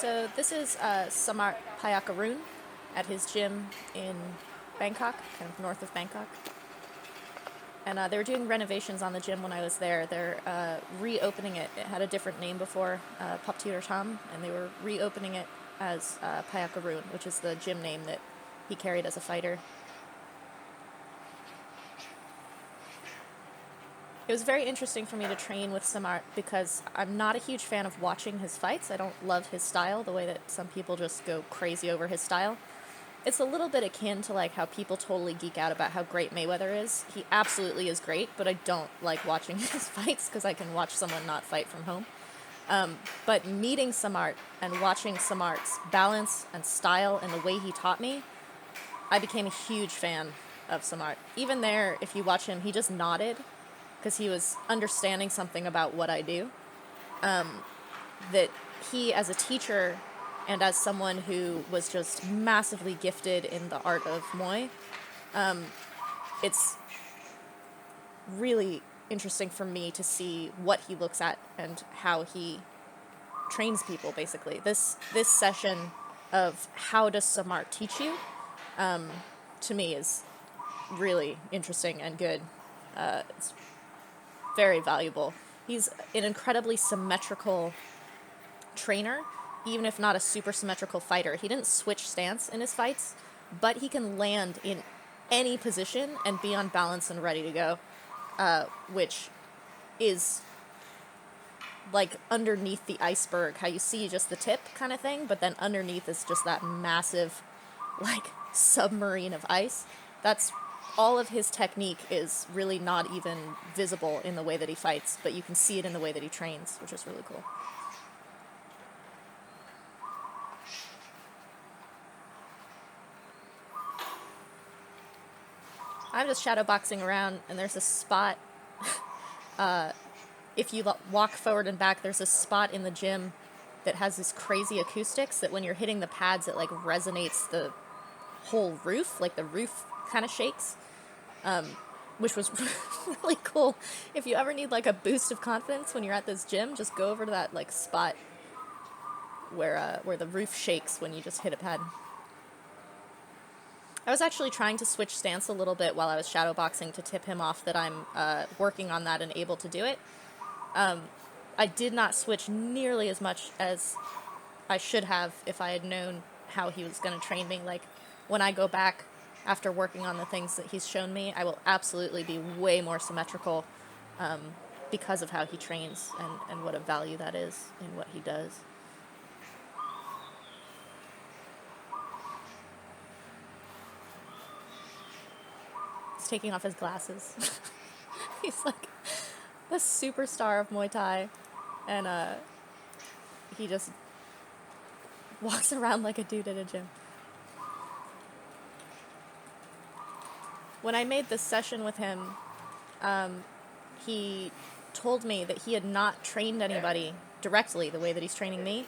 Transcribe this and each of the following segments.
So this is Samart Payakaroon at his gym in Bangkok, kind of north of Bangkok. And they were doing renovations on the gym when I was there. They're reopening it. It had a different name before, Pop Tam, and they were reopening it as Payakaroon, which is the gym name that he carried as a fighter. It was very interesting for me to train with Samart because I'm not a huge fan of watching his fights. I don't love his style, the way that some people just go crazy over his style. It's a little bit akin to like how people totally geek out about how great Mayweather is. He absolutely is great, but I don't like watching his fights because I can watch someone not fight from home. But meeting Samart and watching Samart's balance and style and the way he taught me, I became a huge fan of Samart. Even there, if you watch him, he just nodded because he was understanding something about what I do. That he, as a teacher and as someone who was just massively gifted in the art of Muay, it's really interesting for me to see what he looks at and how he trains people, basically. This session of how does Samart teach you, to me is really interesting and good. It's very valuable. He's an incredibly symmetrical trainer, even if not a super symmetrical fighter. He didn't switch stance in his fights, but he can land in any position and be on balance and ready to go, which is like underneath the iceberg, how you see just the tip kind of thing, but then underneath is just that massive, like, submarine of ice. That's all of his technique is really not even visible in the way that he fights, but you can see it in the way that he trains, which is really cool. I'm just shadow boxing around, and there's a spot. If you walk forward and back, there's a spot in the gym that has this crazy acoustics that when you're hitting the pads, it like resonates the whole roof, like the roof kind of shakes, which was really cool. If you ever need like a boost of confidence when you're at this gym, just go over to that like spot where the roof shakes when you just hit a pad. I was actually trying to switch stance a little bit while I was shadow boxing to tip him off that I'm working on that and able to do it. I did not switch nearly as much as I should have if I had known how he was going to train me. Like, when I go back after working on the things that he's shown me, I will absolutely be way more symmetrical because of how he trains and what a value that is in what he does. He's taking off his glasses. He's like the superstar of Muay Thai, and he just walks around like a dude at a gym. When I made this session with him, he told me that he had not trained anybody directly the way that he's training me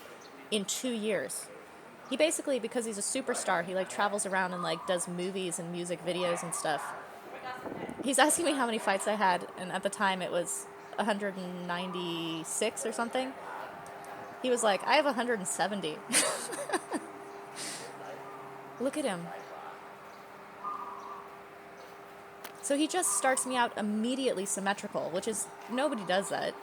in 2 years. He basically, because he's a superstar, he like travels around and like does movies and music videos and stuff. He's asking me how many fights I had, and at the time it was 196 or something. He was like, I have 170. Look at him. So he just starts me out immediately symmetrical, which is, nobody does that.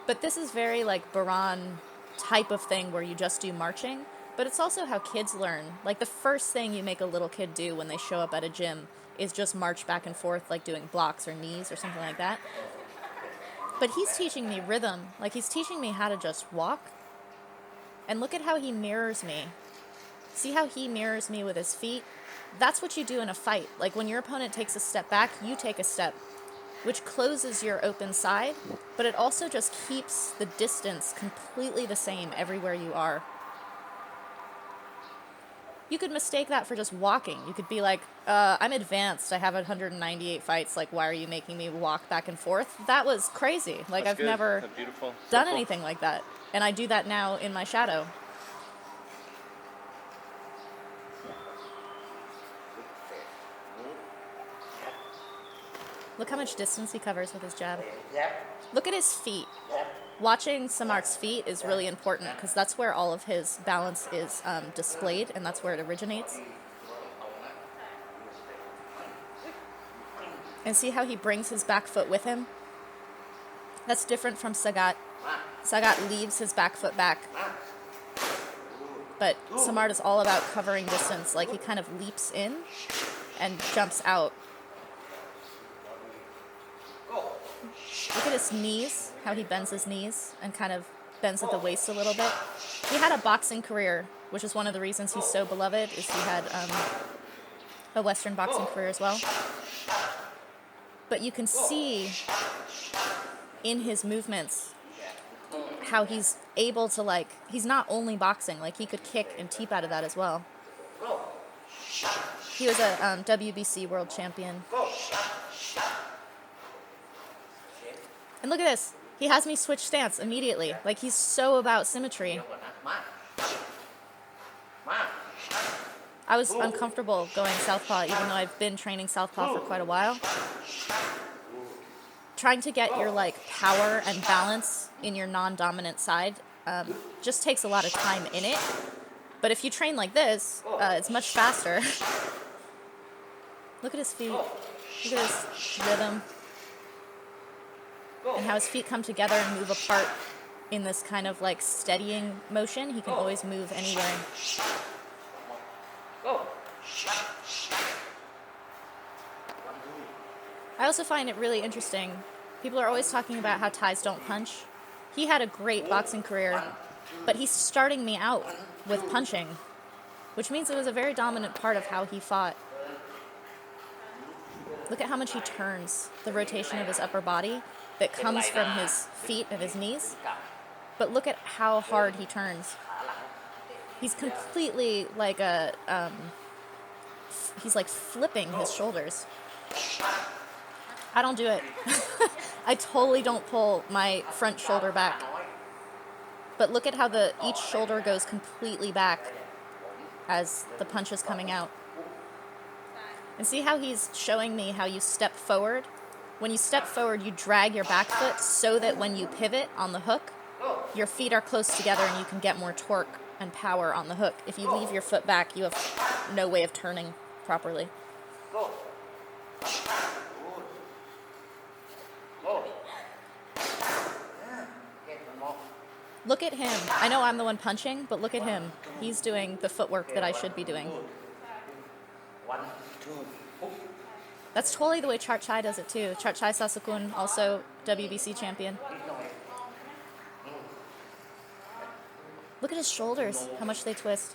But this is very like Baran type of thing where you just do marching, but it's also how kids learn. Like, the first thing you make a little kid do when they show up at a gym is just march back and forth, like doing blocks or knees or something like that. But he's teaching me rhythm. Like, he's teaching me how to just walk. And look at how he mirrors me. See how he mirrors me with his feet? That's what you do in a fight. Like, when your opponent takes a step back, you take a step, which closes your open side, but it also just keeps the distance completely the same everywhere you are. You could mistake that for just walking. You could be like, I'm advanced. I have 198 fights. Like, why are you making me walk back and forth? That was crazy. Like, That's I've good. never That's beautiful. done So cool. anything like that. And I do that now in my shadow. Look how much distance he covers with his jab. Look at his feet. Watching Samart's feet is really important because that's where all of his balance is displayed, and that's where it originates. And see how he brings his back foot with him? That's different from Sagat. Sagat leaves his back foot back. But Samart is all about covering distance. Like, he kind of leaps in and jumps out. Look at his knees, how he bends his knees and kind of bends at the waist a little bit. He had a boxing career, which is one of the reasons he's so beloved, is he had a Western boxing career as well. But you can see in his movements how he's able to, like, he's not only boxing, like, he could kick and teep out of that as well. He was a WBC world champion. And look at this. He has me switch stance immediately. Like, he's so about symmetry. I was uncomfortable going southpaw, even though I've been training southpaw for quite a while. Trying to get your, like, power and balance in your non-dominant side just takes a lot of time in it. But if you train like this, it's much faster. Look at his feet. Look at his rhythm. And how his feet come together and move apart in this kind of, like, steadying motion. He can always move anywhere. I also find it really interesting. People are always talking about how Thais don't punch. He had a great boxing career, but he's starting me out with punching, which means it was a very dominant part of how he fought. Look at how much he turns, the rotation of his upper body that comes from his feet and his knees. But look at how hard he turns. He's completely like he's like flipping his shoulders. I don't do it. I totally don't pull my front shoulder back. But look at how each shoulder goes completely back as the punch is coming out. And see how he's showing me how you step forward? When you step forward, you drag your back foot so that when you pivot on the hook, your feet are close together and you can get more torque and power on the hook. If you leave your foot back, you have no way of turning properly. Look at him. I know I'm the one punching, but look at him. He's doing the footwork that I should be doing. That's totally the way Chart Chai does it too. Chart Chai Sasakun, also WBC champion. Look at his shoulders, how much they twist.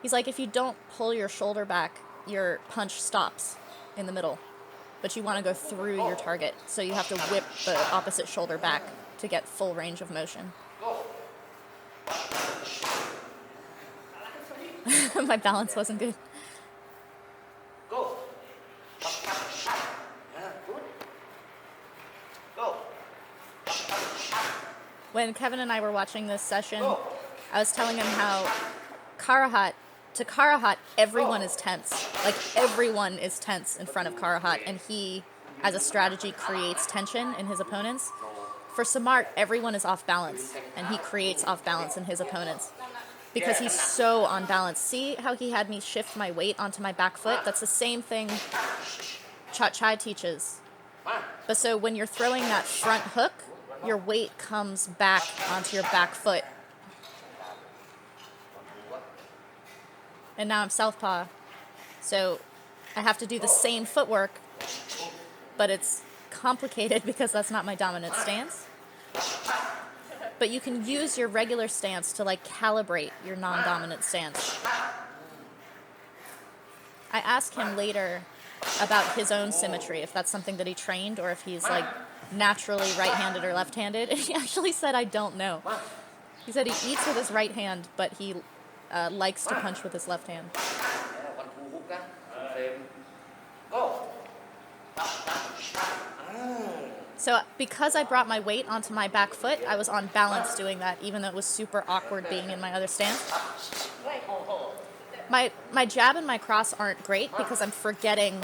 He's like, if you don't pull your shoulder back, your punch stops in the middle. But you want to go through your target, so you have to whip the opposite shoulder back to get full range of motion. My balance wasn't good. When Kevin and I were watching this session, I was telling him how to Karahat, everyone is tense. Like, everyone is tense in front of Karahat, and he, as a strategy, creates tension in his opponents. For Samart, everyone is off balance, and he creates off balance in his opponents because he's so on balance. See how he had me shift my weight onto my back foot? That's the same thing Chot Chai teaches. But so when you're throwing that front hook, your weight comes back onto your back foot. And now I'm southpaw, so I have to do the same footwork, but it's complicated because that's not my dominant stance. But you can use your regular stance to, like, calibrate your non-dominant stance. I asked him later about his own symmetry, if that's something that he trained or if he's, like, naturally right-handed or left-handed, and he actually said, I don't know. He said he eats with his right hand, but he likes to punch with his left hand. So because I brought my weight onto my back foot, I was on balance doing that, even though it was super awkward being in my other stance. My jab and my cross aren't great because I'm forgetting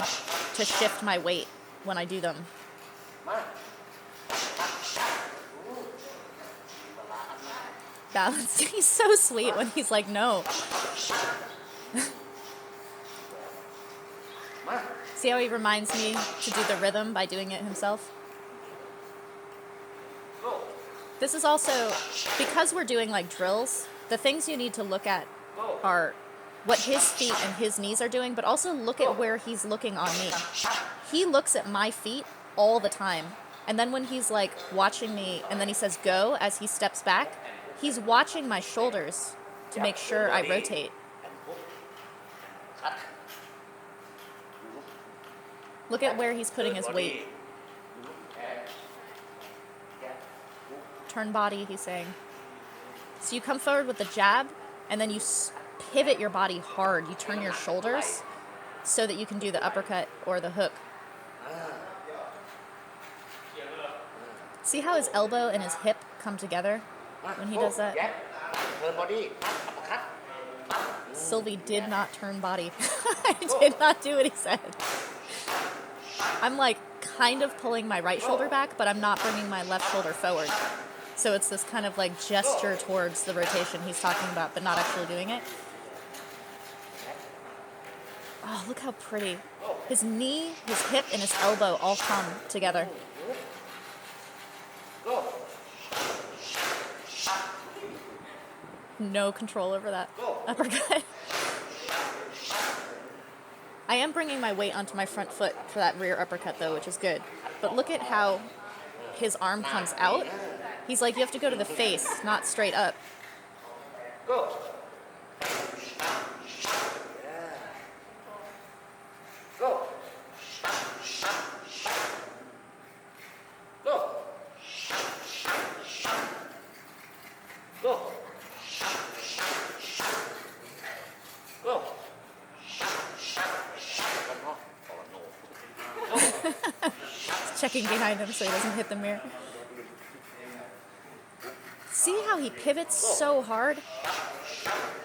to shift my weight when I do them. Balance. He's so sweet when he's like, no. See how he reminds me to do the rhythm by doing it himself? This is also, because we're doing like drills, the things you need to look at are what his feet and his knees are doing, but also look at where he's looking on me. He looks at my feet all the time. And then when he's like watching me and then he says go as he steps back, he's watching my shoulders to make sure I rotate. Look at where he's putting his weight. Turn body, he's saying. So you come forward with the jab, and then you pivot your body hard. You turn your shoulders so that you can do the uppercut or the hook. See how his elbow and his hip come together when he does that? Sylvie did not turn body. I did not do what he said. I'm like kind of pulling my right shoulder back, but I'm not bringing my left shoulder forward. So it's this kind of like gesture towards the rotation he's talking about, but not actually doing it. Oh, look how pretty. His knee, his hip, and his elbow all come together. No control over that uppercut. I am bringing my weight onto my front foot for that rear uppercut, though, which is good. But look at how his arm comes out. He's like, you have to go to the face, not straight up. Checking behind him so he doesn't hit the mirror. See how he pivots so hard?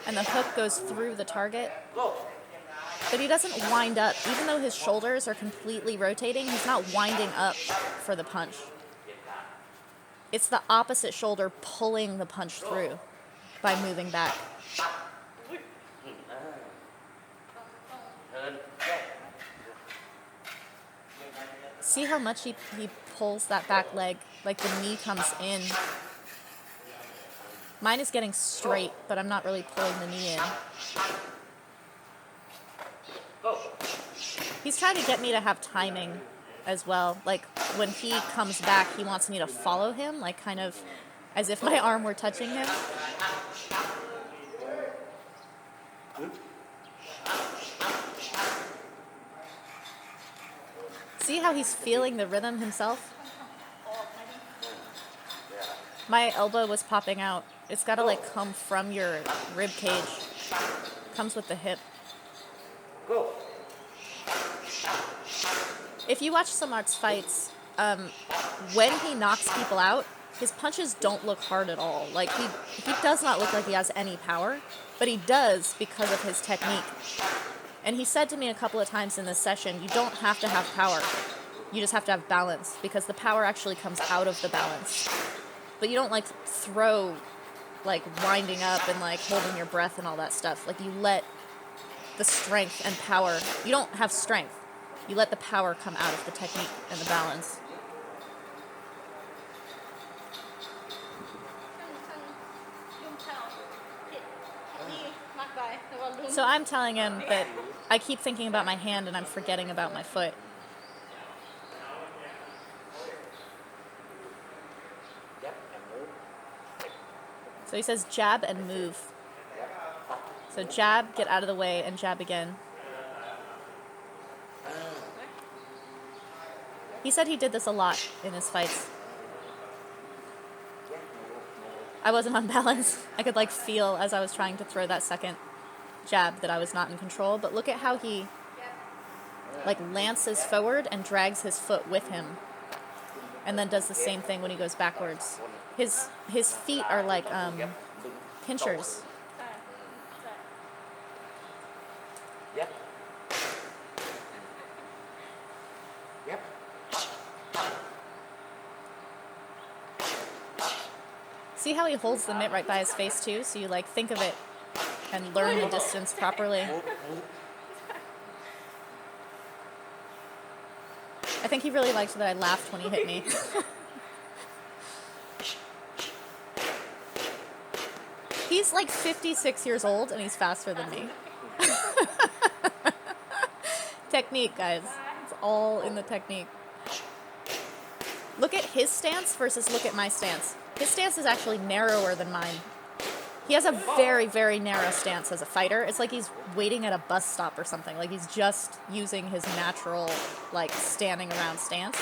And the hook goes through the target? But he doesn't wind up. Even though his shoulders are completely rotating, he's not winding up for the punch. It's the opposite shoulder pulling the punch through by moving back. See how much he pulls that back leg, like the knee comes in. Mine is getting straight, but I'm not really pulling the knee in. He's trying to get me to have timing as well. Like when he comes back, he wants me to follow him, like kind of as if my arm were touching him. See how he's feeling the rhythm himself? My elbow was popping out. It's got to like come from your rib cage. Comes with the hip. If you watch Samart's fights, when he knocks people out, his punches don't look hard at all. Like he does not look like he has any power, but he does because of his technique. And he said to me a couple of times in this session, you don't have to have power. You just have to have balance, because the power actually comes out of the balance. But you don't like throw like winding up and like holding your breath and all that stuff. Like you let the strength and power, you don't have strength. You let the power come out of the technique and the balance. So I'm telling him that I keep thinking about my hand and I'm forgetting about my foot. So he says jab and move. So jab, get out of the way, and jab again. He said he did this a lot in his fights. I wasn't on balance. I could like feel as I was trying to throw that second jab that I was not in control. But look at how he like lances forward and drags his foot with him. And then does the same thing when he goes backwards. His feet are like pinchers. Yep. See how he holds the mitt right by his face too? So you like think of it and learn the distance properly. I think he really liked that I laughed when he hit me. He's like 56 years old and he's faster than me. Technique, guys. It's all in the technique. Look at his stance versus look at my stance. His stance is actually narrower than mine. He has a very, very narrow stance as a fighter. It's like he's waiting at a bus stop or something. Like he's just using his natural, like, standing around stance.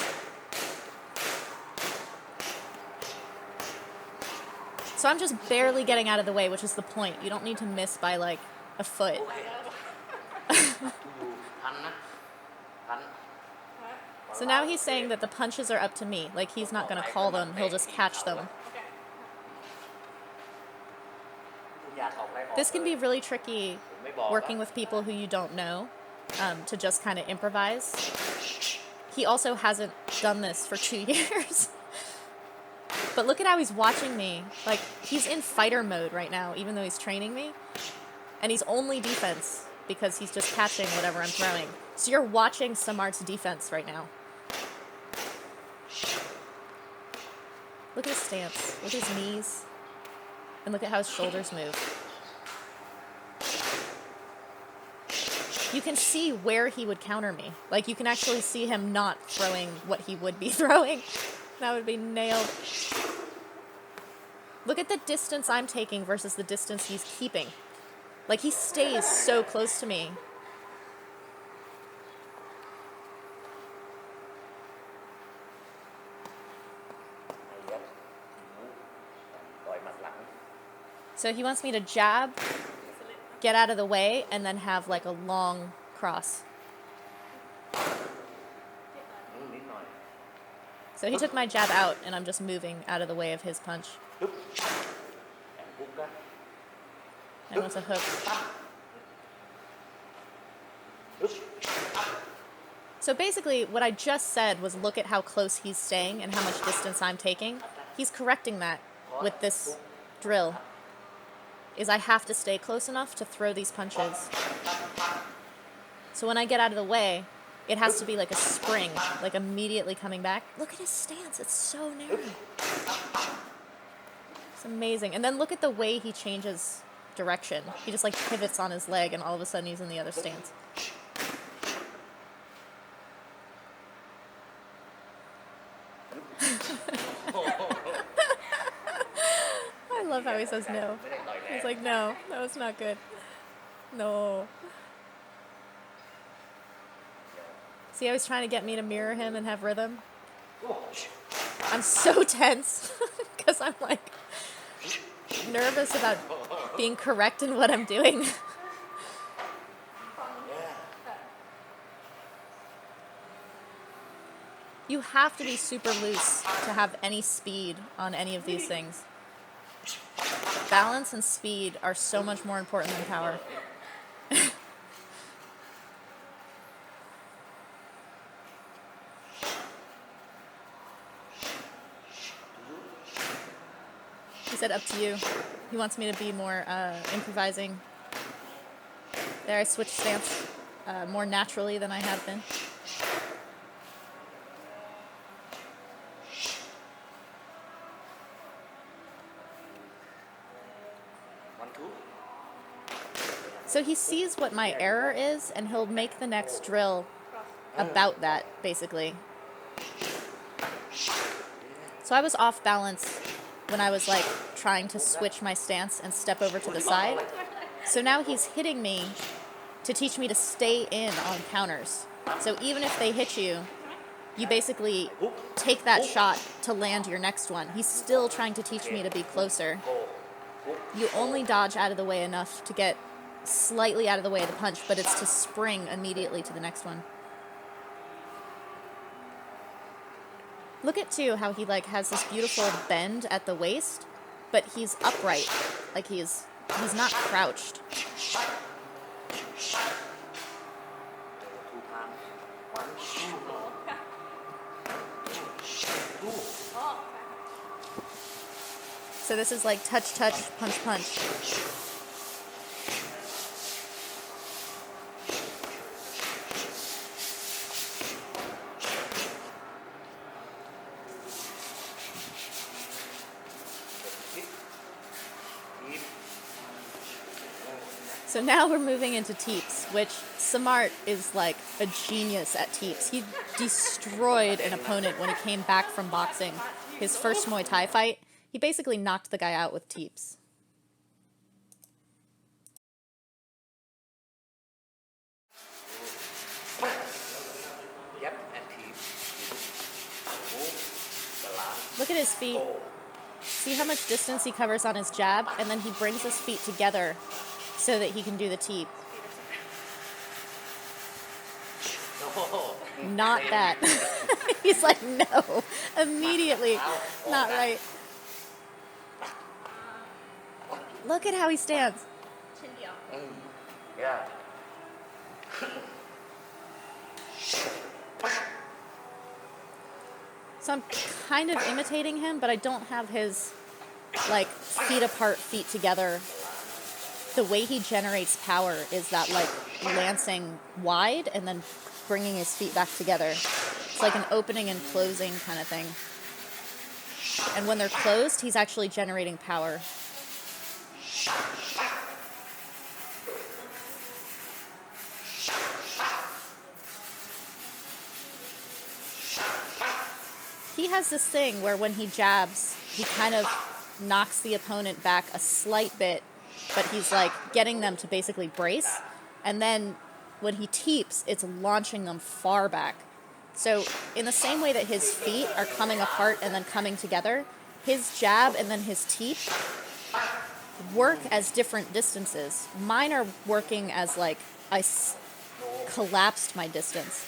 So I'm just barely getting out of the way, which is the point. You don't need to miss by, like, a foot. So now he's saying that the punches are up to me. Like, he's not going to call them. He'll just catch them. This can be really tricky working with people who you don't know, to just kind of improvise. He also hasn't done this for 2 years. But look at how he's watching me. Like, he's in fighter mode right now, even though he's training me. And he's only defense because he's just catching whatever I'm throwing. So you're watching Samart's defense right now. Look at his stance. Look at his knees. And look at how his shoulders move. You can see where he would counter me. Like, you can actually see him not throwing what he would be throwing. That would be nailed. Look at the distance I'm taking versus the distance he's keeping. Like, he stays so close to me. So he wants me to jab, get out of the way, and then have like a long cross. So he took my jab out, and I'm just moving out of the way of his punch. And wants a hook. So basically, what I just said was look at how close he's staying and how much distance I'm taking. He's correcting that with this drill. Is I have to stay close enough to throw these punches. So when I get out of the way, it has to be like a spring, like immediately coming back. Look at his stance. It's so narrow. It's amazing. And then look at the way he changes direction. He just like pivots on his leg and all of a sudden he's in the other stance. I love how he says no. He's like, no, it's not good. No. See how he's trying to get me to mirror him and have rhythm? I'm so tense because I'm like nervous about being correct in what I'm doing. You have to be super loose to have any speed on any of these things. Balance and speed are so much more important than power. He said up to you. He wants me to be more improvising. There, I switched stance more naturally than I have been. So he sees what my error is, and he'll make the next drill about that, basically. So I was off balance when I was like trying to switch my stance and step over to the side. So now he's hitting me to teach me to stay in on counters. So even if they hit you, you basically take that shot to land your next one. He's still trying to teach me to be closer. You only dodge out of the way enough to get slightly out of the way of the punch, but it's to spring immediately to the next one. Look at too how he like has this beautiful bend at the waist, but he's upright, like he's not crouched. So this is like touch, touch, punch, punch. So now we're moving into teeps, which Samart is like a genius at teeps. He destroyed an opponent when he came back from boxing. His first Muay Thai fight, he basically knocked the guy out with teeps. Look at his feet. See how much distance he covers on his jab, and then he brings his feet together so that he can do the teep. Not that. He's like, no, immediately. Not right. Look at how he stands. Yeah. So I'm kind of imitating him, but I don't have his, like, feet apart, feet together. The way he generates power is that, like, lancing wide and then bringing his feet back together. It's like an opening and closing kind of thing. And when they're closed, he's actually generating power. He has this thing where when he jabs, he kind of knocks the opponent back a slight bit, but he's like getting them to basically brace. And then when he teeps, it's launching them far back. So in the same way that his feet are coming apart and then coming together, his jab and then his teep work as different distances. Mine are working as like collapsed my distance.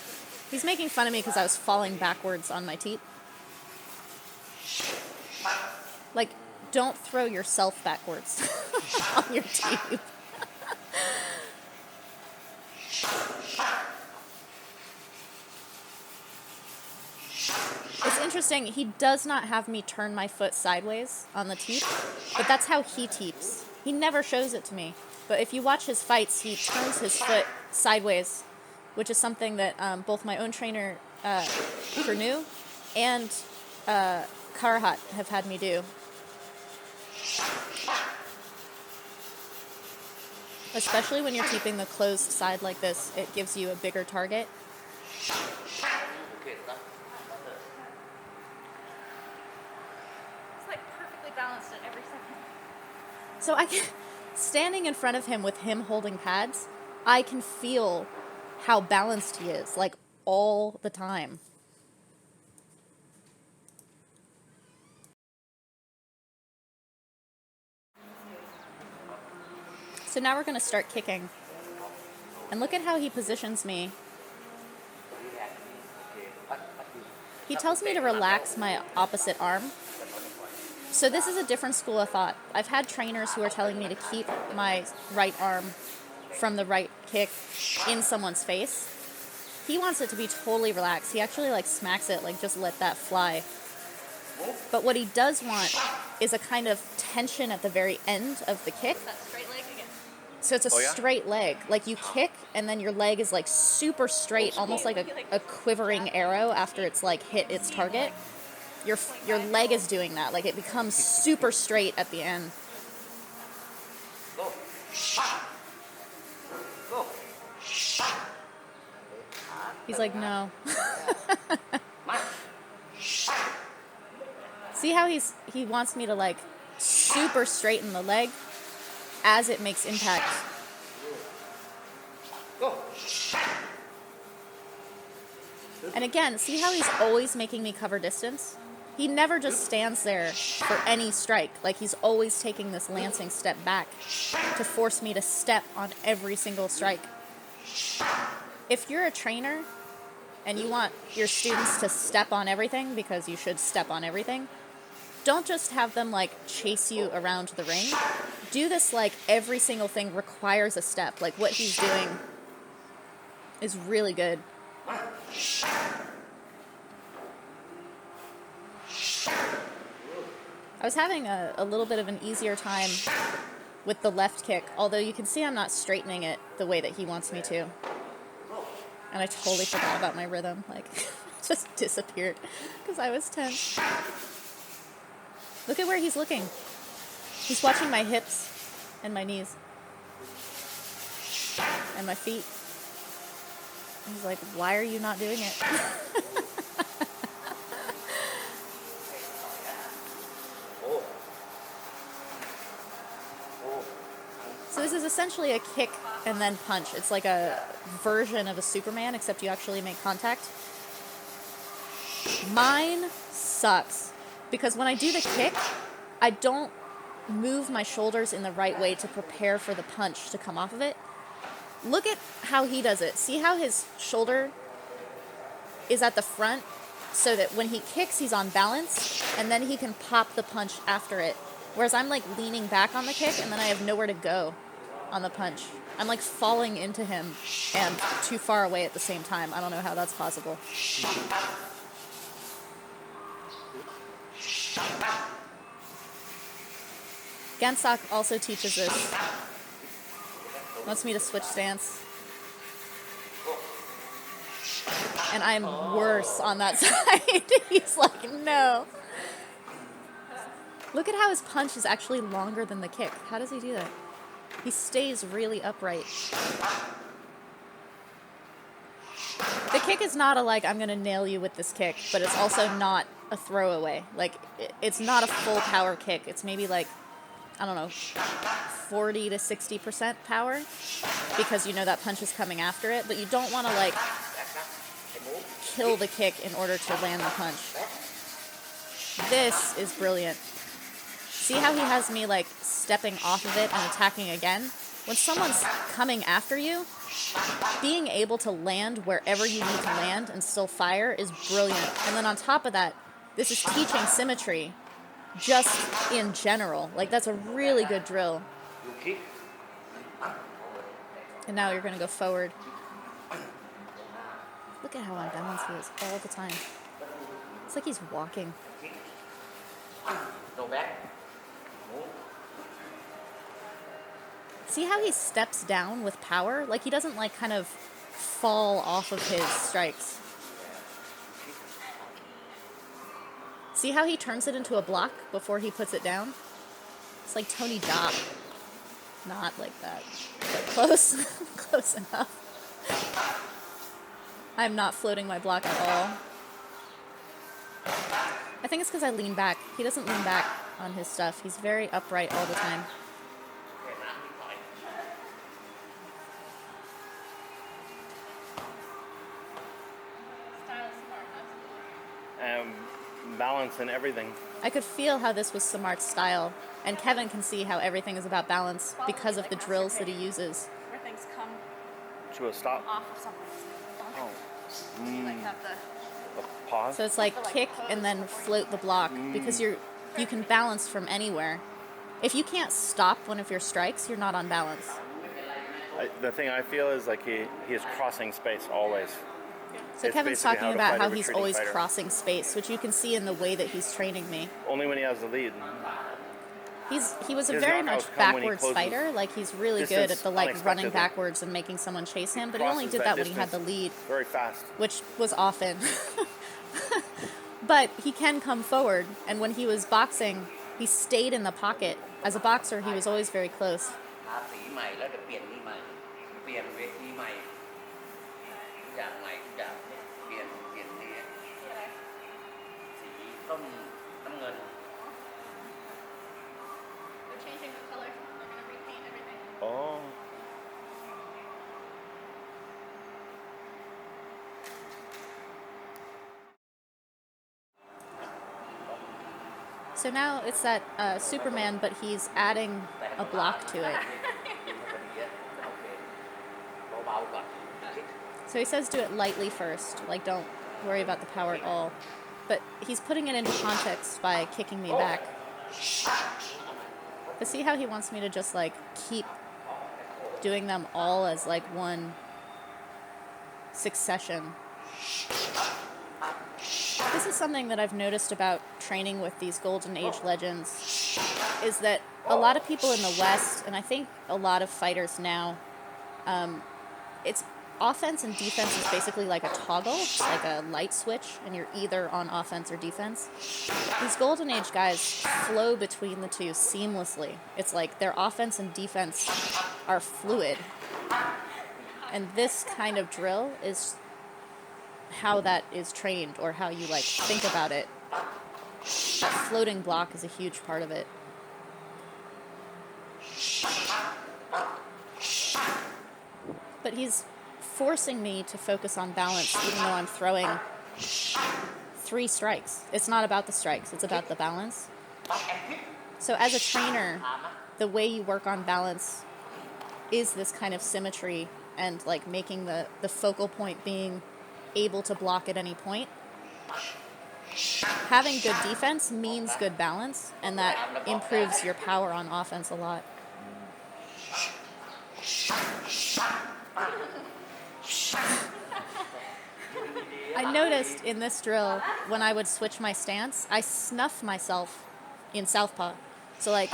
He's making fun of me because I was falling backwards on my teep. Like, don't throw yourself backwards on your teep. It's interesting, he does not have me turn my foot sideways on the teep, but that's how he teeps. He never shows it to me, but if you watch his fights, he turns his foot sideways, which is something that both my own trainer, Pranu, and Karahat have had me do. Especially when you're keeping the closed side like this, it gives you a bigger target. It's like perfectly balanced at every second. So standing in front of him with him holding pads, I can feel how balanced he is, like all the time. So now we're going to start kicking. And look at how he positions me. He tells me to relax my opposite arm. So this is a different school of thought. I've had trainers who are telling me to keep my right arm from the right kick in someone's face. He wants it to be totally relaxed. He actually like smacks it, like just let that fly. But what he does want is a kind of tension at the very end of the kick. That straight leg again. So it's a straight leg. Like you kick and then your leg is like super straight, almost like a quivering arrow after it's like hit its target. Your leg is doing that. Like it becomes super straight at the end. Go. Go. He's like, no. See how he wants me to like super straighten the leg as it makes impact. Go. And again, see how he's always making me cover distance? He never just stands there for any strike. Like he's always taking this lancing step back to force me to step on every single strike. If you're a trainer and you want your students to step on everything, because you should step on everything, don't just have them like chase you around the ring. Do this like every single thing requires a step. Like what he's doing is really good. I was having a little bit of an easier time with the left kick, although you can see I'm not straightening it the way that he wants me to. And I totally forgot about my rhythm. Like, just disappeared because I was tense. Look at where he's looking. He's watching my hips and my knees and my feet. He's like, why are you not doing it? So this is essentially a kick and then punch. It's like a version of a Superman, except you actually make contact. Mine sucks because when I do the kick, I don't move my shoulders in the right way to prepare for the punch to come off of it. Look at how he does it. See how his shoulder is at the front so that when he kicks, he's on balance, and then he can pop the punch after it. Whereas I'm like leaning back on the kick, and then I have nowhere to go on the punch. I'm like falling into him and too far away at the same time. I don't know how that's possible. Gansak also teaches this. Wants me to switch stance. And I'm worse on that side. He's like, no. Look at how his punch is actually longer than the kick. How does he do that? He stays really upright. The kick is not a like, I'm going to nail you with this kick, but it's also not a throwaway. Like, it's not a full power kick. It's maybe like, I don't know, 40 to 60% power because you know that punch is coming after it, but you don't want to like kill the kick in order to land the punch. This is brilliant. See how he has me like stepping off of it and attacking again? When someone's coming after you, being able to land wherever you need to land and still fire is brilliant. And then on top of that, this is teaching symmetry just in general. Like, that's a really good drill. And now you're going to go forward. Look at how unbalanced he is all the time. It's like he's walking. Go back. See how he steps down with power? Like, he doesn't, like, kind of fall off of his strikes. See how he turns it into a block before he puts it down? It's like Tony Jaa. Not like that. But close. Close enough. I'm not floating my block at all. I think it's because I lean back. He doesn't lean back on his stuff. He's very upright all the time. Balance and everything. I could feel how this was Samart's style, and Kevin can see how everything is about balance because of the drills that he uses. Where things come To a stop. off of something. Oh. You like have the A pause. So it's like kick and then float the block because you can balance from anywhere. If you can't stop one of your strikes, you're not on balance. The thing I feel is like he is crossing space always. So It's Kevin's basically talking how to about fight a how he's retreating always fighter. crossing space, which you can see in the way that he's training me. Only when he has the lead. He was a His very knockouts much come when he backwards closes fighter. Like, he's really good distance at the like running unexpectedly. backwards and making someone chase him, but he only Crosses did that when he had the distance lead, very fast. which was often. But he can come forward, and when he was boxing, he stayed in the pocket. As a boxer, he was always very close. ทาสีใหม่แล้วจะเปลี่ยนนี่ใหม่ เปลี่ยนเวทีใหม่จากใหม่จากเปลี่ยนสีต้มน้ำเงิน They're changing the color. They're gonna repaint everything. Oh. So now it's that Superman, but he's adding a block to it. เบาๆก่อน So he says do it lightly first, like don't worry about the power at all. But he's putting it into context by kicking me back. But see how he wants me to just like keep doing them all as like one succession. This is something that I've noticed about training with these Golden Age legends, is that a lot of people in the West, and I think a lot of fighters now, it's offense and defense is basically like a toggle. It's like a light switch, and you're either on offense or defense. These Golden Age guys flow between the two seamlessly. It's like their offense and defense are fluid. And this kind of drill is how that is trained, or how you like think about it. That floating block is a huge part of it. But he's forcing me to focus on balance, even though I'm throwing 3 strikes. It's not about the strikes, it's about the balance. So as a trainer, the way you work on balance is this kind of symmetry, and like making the focal point being able to block at any point. Having good defense means good balance, and that improves your power on offense a lot. I noticed in this drill, when I would switch my stance, I snuff myself in southpaw. So like,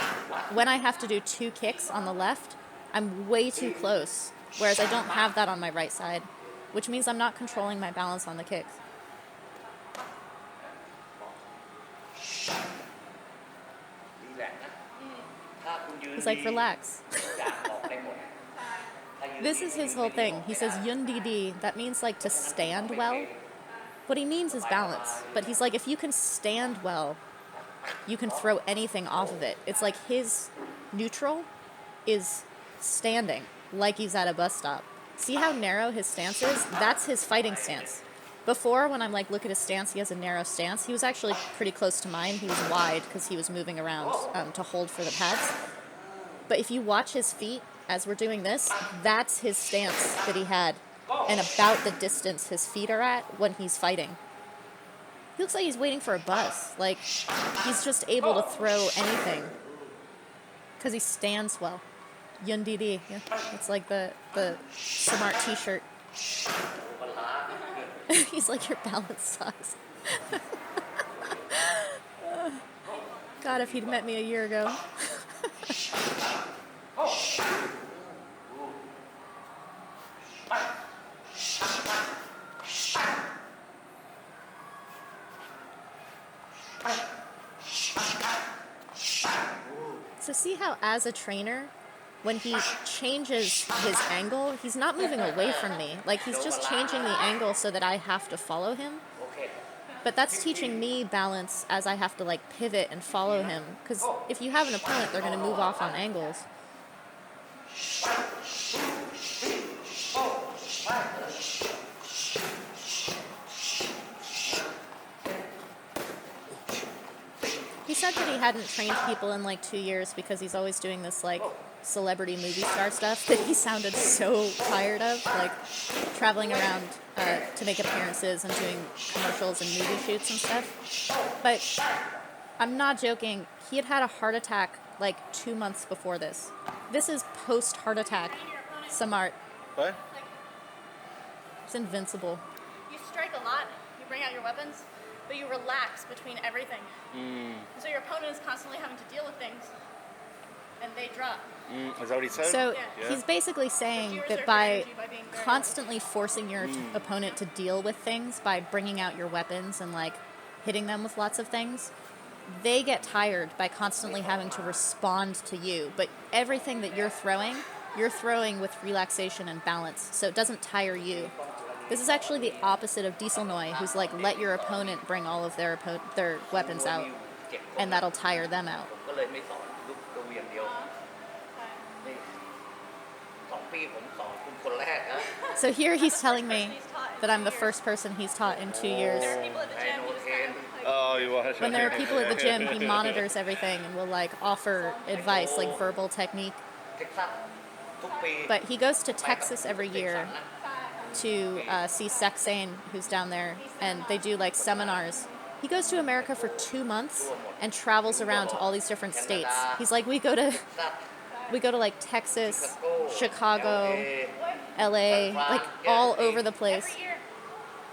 when I have to do 2 kicks on the left, I'm way too close, whereas I don't have that on my right side, which means I'm not controlling my balance on the kicks. รีแลกซ์นะถ้าคุณยืน He's like, relax. อยากออกได้หมดถ้ายืน This is his whole thing. He says yun di di. That means like to stand well. What he means is balance. But he's like, if you can stand well, you can throw anything off of it. It's like his neutral is standing, like he's at a bus stop. See how narrow his stance is? That's his fighting stance. Before, when I'm like, look at his stance, he has a narrow stance. He was actually pretty close to mine. He was wide because he was moving around to hold for the pads. But if you watch his feet as we're doing this, that's his stance that he had, and about the distance his feet are at when he's fighting. He looks like he's waiting for a bus. Like, he's just able to throw anything because he stands well. Yun di di. Yeah. It's like the Samart t-shirt. He's like, your balance sucks. God, if he'd met me a year ago. So see how, as a trainer, when he changes his angle, he's not moving away from me. Like, he's just changing the angle so that I have to follow him. โอเค But that's teaching me balance as I have to like pivot and follow him. Because if you have an opponent, they're going to move off on angles. He said that he hadn't trained people in like 2 years because he's always doing this like celebrity movie star stuff that he sounded so tired of, like traveling around to make appearances and doing commercials and movie shoots and stuff. But I'm not joking, he had had a heart attack like 2 months before this. This is post heart attack Samart. What? It's invincible. You strike a lot, you bring out your weapons, but you relax between everything. So your opponent is constantly having to deal with things, and they drop. Is that what he said? So Yeah. he's basically saying You that reserve your by energy by being very constantly forcing your opponent to deal with things, by bringing out your weapons and like hitting them with lots of things, they get tired by constantly having to respond to you. But everything that you're throwing with relaxation and balance, so it doesn't tire you. This is actually the opposite of Dieselnoy, who's like, let your opponent bring all of their weapons out, and that'll tire them out. ผมก็เลยไม่สอนลูกตัวเวียงเดียวนี่2 ปีผมสอนคุณคนแรกนะ So here he's telling me that I'm the first person he's taught in 2 years. People at the ไฮ gym, โน he's เทน kind of like, Oh, you watch. When there are people at the gym, he monitors everything and will like offer advice, like verbal technique. เท็กซัสทุกปี But he goes to Texas every year to see Sexane, who's down there, and they do like seminars. He goes to America for 2 months and travels around to all these different states. He's like, we go to like Texas, Chicago, LA, like all over the place. every year,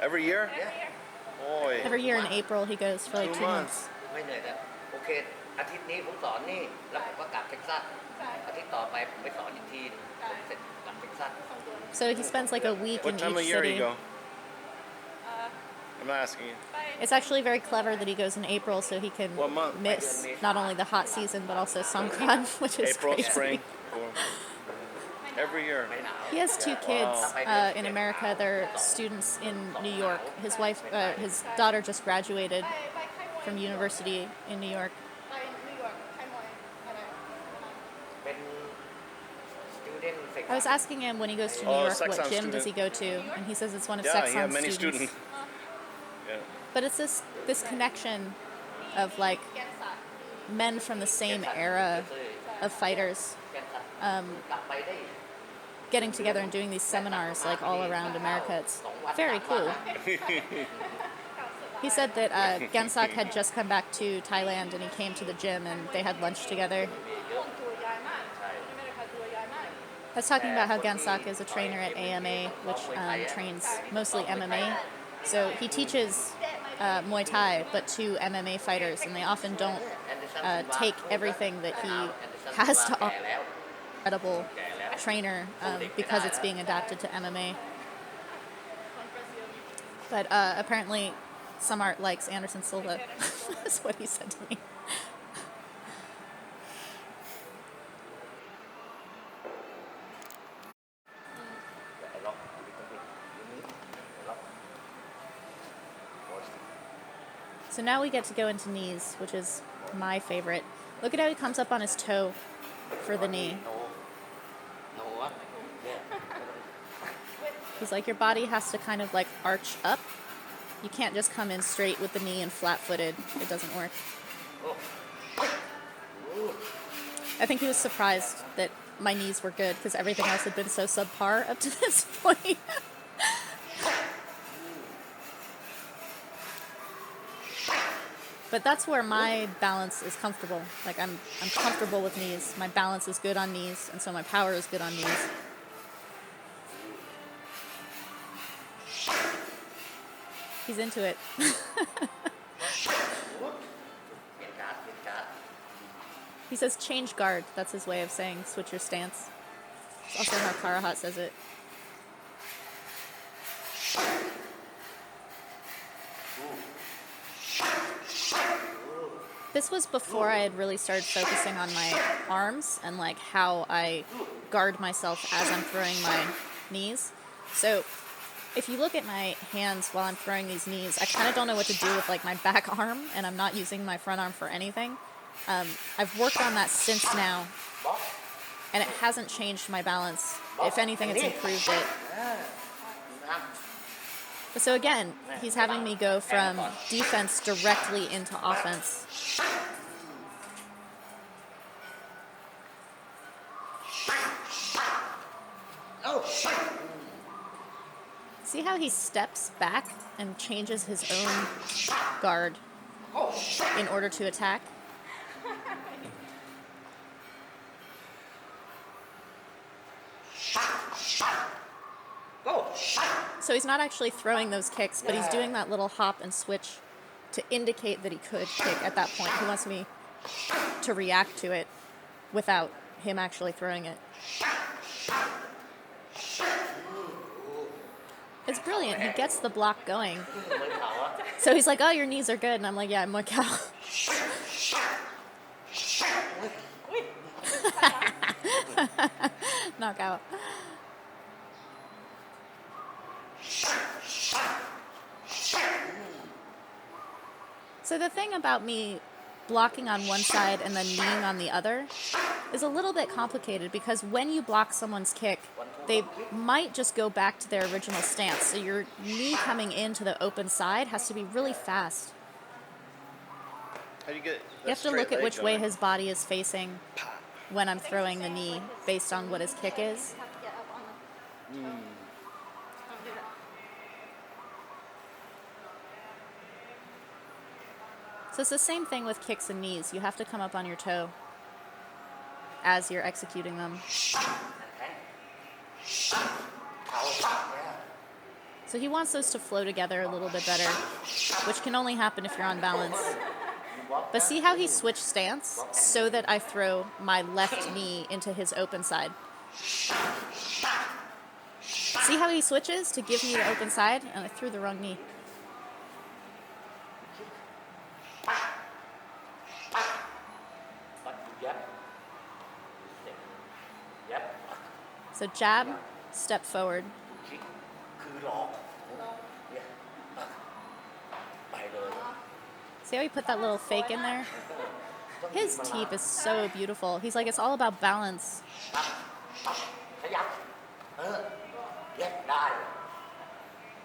Every year? every year. Oi. Every year in April, he goes for like 2 2 months. months. ไม่เหนื่อยครับโอเคอาทิตย์นี้ผมสอนนี่แล้วผมก็กลับเท็กซัสอาทิตย์ต่อไปผมไปสอนอีกทีผมเสร็จกลับเท็กซัส So he spends like a week What in time of each year do city. you go? I'm asking you. It's actually very clever that he goes in April so he can What month? miss not only the hot season but also Samart, which is April, crazy. spring. Every year. ไม่หนาว He has 2 kids in America. They're students in New York. His daughter just graduated ไปค่ายมวย from university in New York. ไปนิวยอร์กค่ายมวยอะไร เป็น student I was asking him when he goes to Oh, New York, Sexon what gym does student. he go to, and he says it's one of Yeah, he Sexon's had many students. students. Yeah. But it's this connection of like แกนสัตว์ men from the same era of fighters แกนสัตว์ กลับไปได้ getting together and doing these seminars like all around America. It's very cool. He said that Gensak had just come back to Thailand and he came to the gym and they had lunch together. คนตัวใหญ่มากอเมริกาตัวใหญ่มาก I was talking about how Gensak is a trainer at AMA, which trains mostly MMA. So he teaches Muay Thai, but to MMA fighters, and they often don't take everything that he has to offer. Incredible trainer because it's being adapted to MMA. But apparently, Samart likes Anderson Silva. That's what he said to me. So now we get to go into knees, which is my favorite. Look at how he comes up on his toe for the knee. โน้ต He's like, your body has to kind of like arch up. You can't just come in straight with the knee and flat-footed. It doesn't work. I think he was surprised that my knees were good because everything else had been so subpar up to this point. But that's where my balance is comfortable. Like I'm comfortable with knees. My balance is good on knees, and so my power is good on knees. He's into it. เปลี่ยนการ์ดเปลี่ยนการ์ด He says change guard. That's his way of saying switch your stance. It's also how Karahat says it. This was before I had really started focusing on my arms and like how I guard myself as I'm throwing my knees. So if you look at my hands while I'm throwing these knees, I kind of don't know what to do with like my back arm, and I'm not using my front arm for anything. I've worked on that since now, and it hasn't changed my balance. If anything, it's improved it. So again, he's having me go from defense directly into offense. See how he steps back and changes his own guard in order to attack? So he's not actually throwing those kicks, but he's doing that little hop and switch to indicate that he could kick at that point. He wants me to react to it without him actually throwing it. It's brilliant. He gets the block going. So he's like, oh, your knees are good. And I'm like, yeah, I'm Muay Thai. Knockout. So the thing about me blocking on one side and then kneeing on the other is a little bit complicated because when you block someone's kick, they might just go back to their original stance. So your knee coming into the open side has to be really fast. How do you get You have to look at which way his body is facing when I'm throwing the knee based on what his kick is. have to get up on the. Don't do that. So it's the same thing with kicks and knees. You have to come up on your toe as you're executing them. So he wants those to flow together a little bit better, which can only happen if you're on balance. But see how he switched stance so that I throw my left knee into his open side. See how he switches to give me the open side? And I threw the wrong knee. So jab, step forward. See how he put that little fake in there? His teep is so beautiful. He's like, it's all about balance.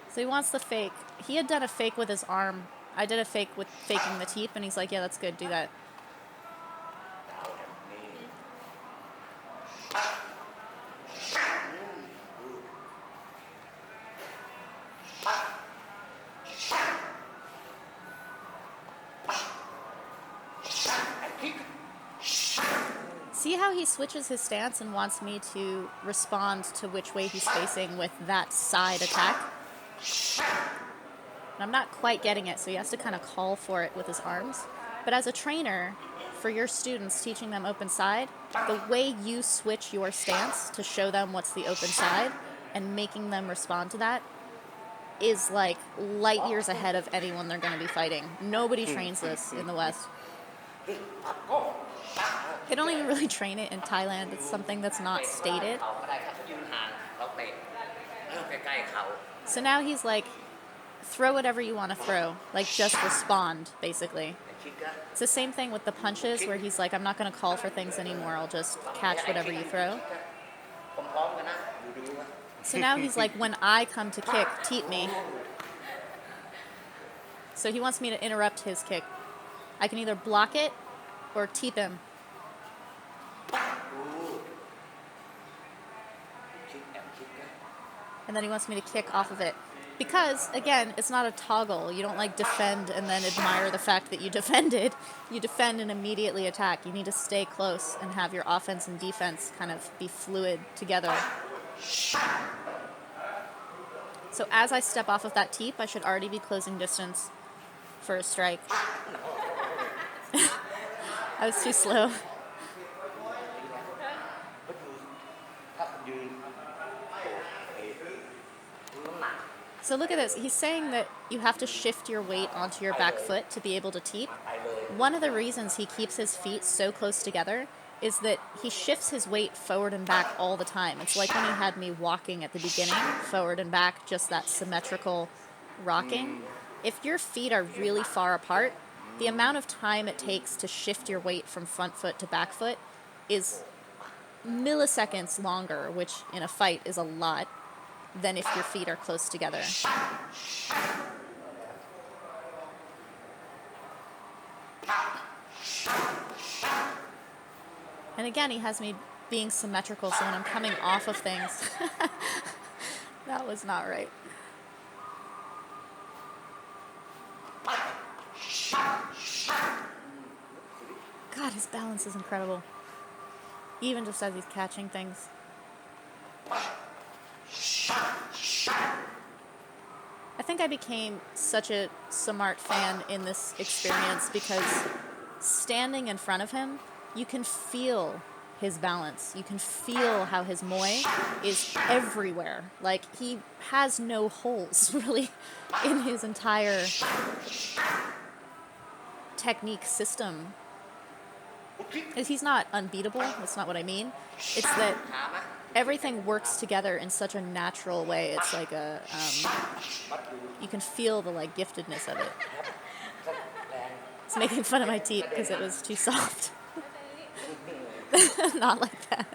So he wants the fake. He had done a fake with his arm. I did a fake with faking the teep, and he's like, yeah, that's good, do that. See how he switches his stance and wants me to respond to which way he's facing with that side attack? And I'm not quite getting it, so he has to kind of call for it with his arms. But as a trainer, for your students teaching them open side, the way you switch your stance to show them what's the open side and making them respond to that is like light years ahead of anyone they're going to be fighting. Nobody trains this in the West. They don't even really train it in Thailand. It's something that's not stated. So now he's like, throw whatever you want to throw. Like, just respond, basically. It's the same thing with the punches where he's like, I'm not going to call for things anymore. I'll just catch whatever you throw. So now he's like, when I come to kick, teep me. So he wants me to interrupt his kick. I can either block it or teep him. And then he wants me to kick off of it. Because, again, it's not a toggle. You don't, like, defend and then admire the fact that you defended. You defend and immediately attack. You need to stay close and have your offense and defense kind of be fluid together. So as I step off of that teep, I should already be closing distance for a strike. I was too slow. So look at this. He's saying that you have to shift your weight onto your back foot to be able to teep. One of the reasons he keeps his feet so close together is that he shifts his weight forward and back all the time. It's like when he had me walking at the beginning, forward and back, just that symmetrical rocking. If your feet are really far apart, the amount of time it takes to shift your weight from front foot to back foot is milliseconds longer, which in a fight is a lot, than if your feet are close together. And again, he has me being symmetrical, so when I'm coming off of things, that was not right. God, his balance is incredible. Even just as he's catching things. I think I became such a Samart fan in this experience because standing in front of him, you can feel his balance. You can feel how his Muay is everywhere. Like, he has no holes, really, in his entire technique system. He's not unbeatable. That's not what I mean. It's that everything works together in such a natural way. It's like a, you can feel the, like, giftedness of it. It's making fun of my teeth because it was too soft. Not like that.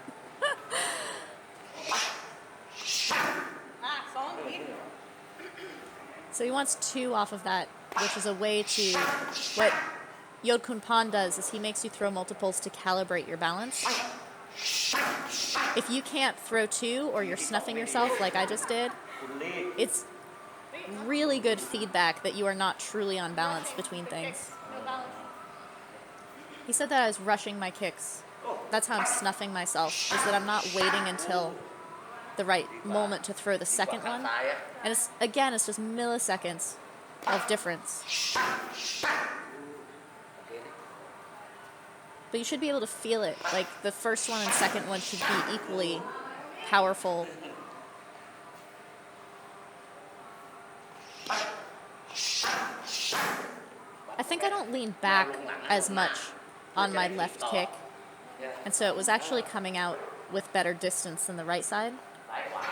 So he wants 2 off of that, which is a way to, what Yod Kun Pan does is he makes you throw multiples to calibrate your balance. If you can't throw 2 or you're snuffing yourself like I just did, it's really good feedback that you are not truly on balance between things. He said that I was rushing my kicks. That's how I'm snuffing myself, is that I'm not waiting until the right moment to throw the second ข้าง one. ซ้ายอะ And it's just milliseconds of difference. โอเคนะ But you should be able to feel it. Like the first one and second one should be equally powerful. I think I don't lean back as much on my left kick, and so it was actually coming out with better distance than the right side. ซ้ายขวา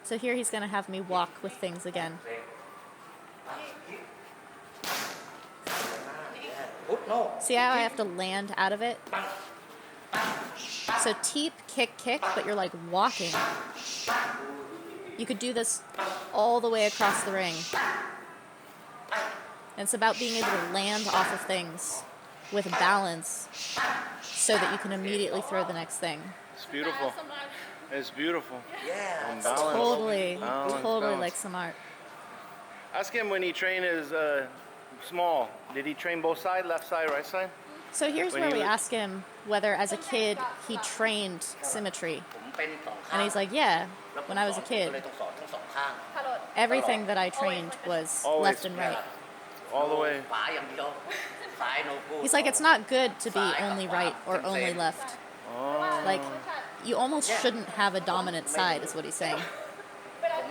So here he's gonna have me walk with things again. เบรกพุทโน่ See how I have to land out of it? So teep, kick, kick, but you're like walking. You could do this all the way across the ring. And it's about being able to land off of things with balance so that you can immediately throw the next thing. It's beautiful. It's beautiful. Yeah. And balance. Totally, Balance, totally balance. like Samart. Ask him when he trained his small. Did he train both sides, left side, right side? So here's When where he we was- ask him whether as a kid he trained symmetry. ผมเป็นสองข้าง And he's like, yeah, แล้วผม when I was a ก็ kid, เลยต้องสอนทั้งสองข้าง everything that I trained was Always. left and right. All the way. ขวาอย่างเดียวซ้ายโนกู He's like, it's not good to be only right or only left. Oh. Like, you almost shouldn't have a dominant side, is what he's saying.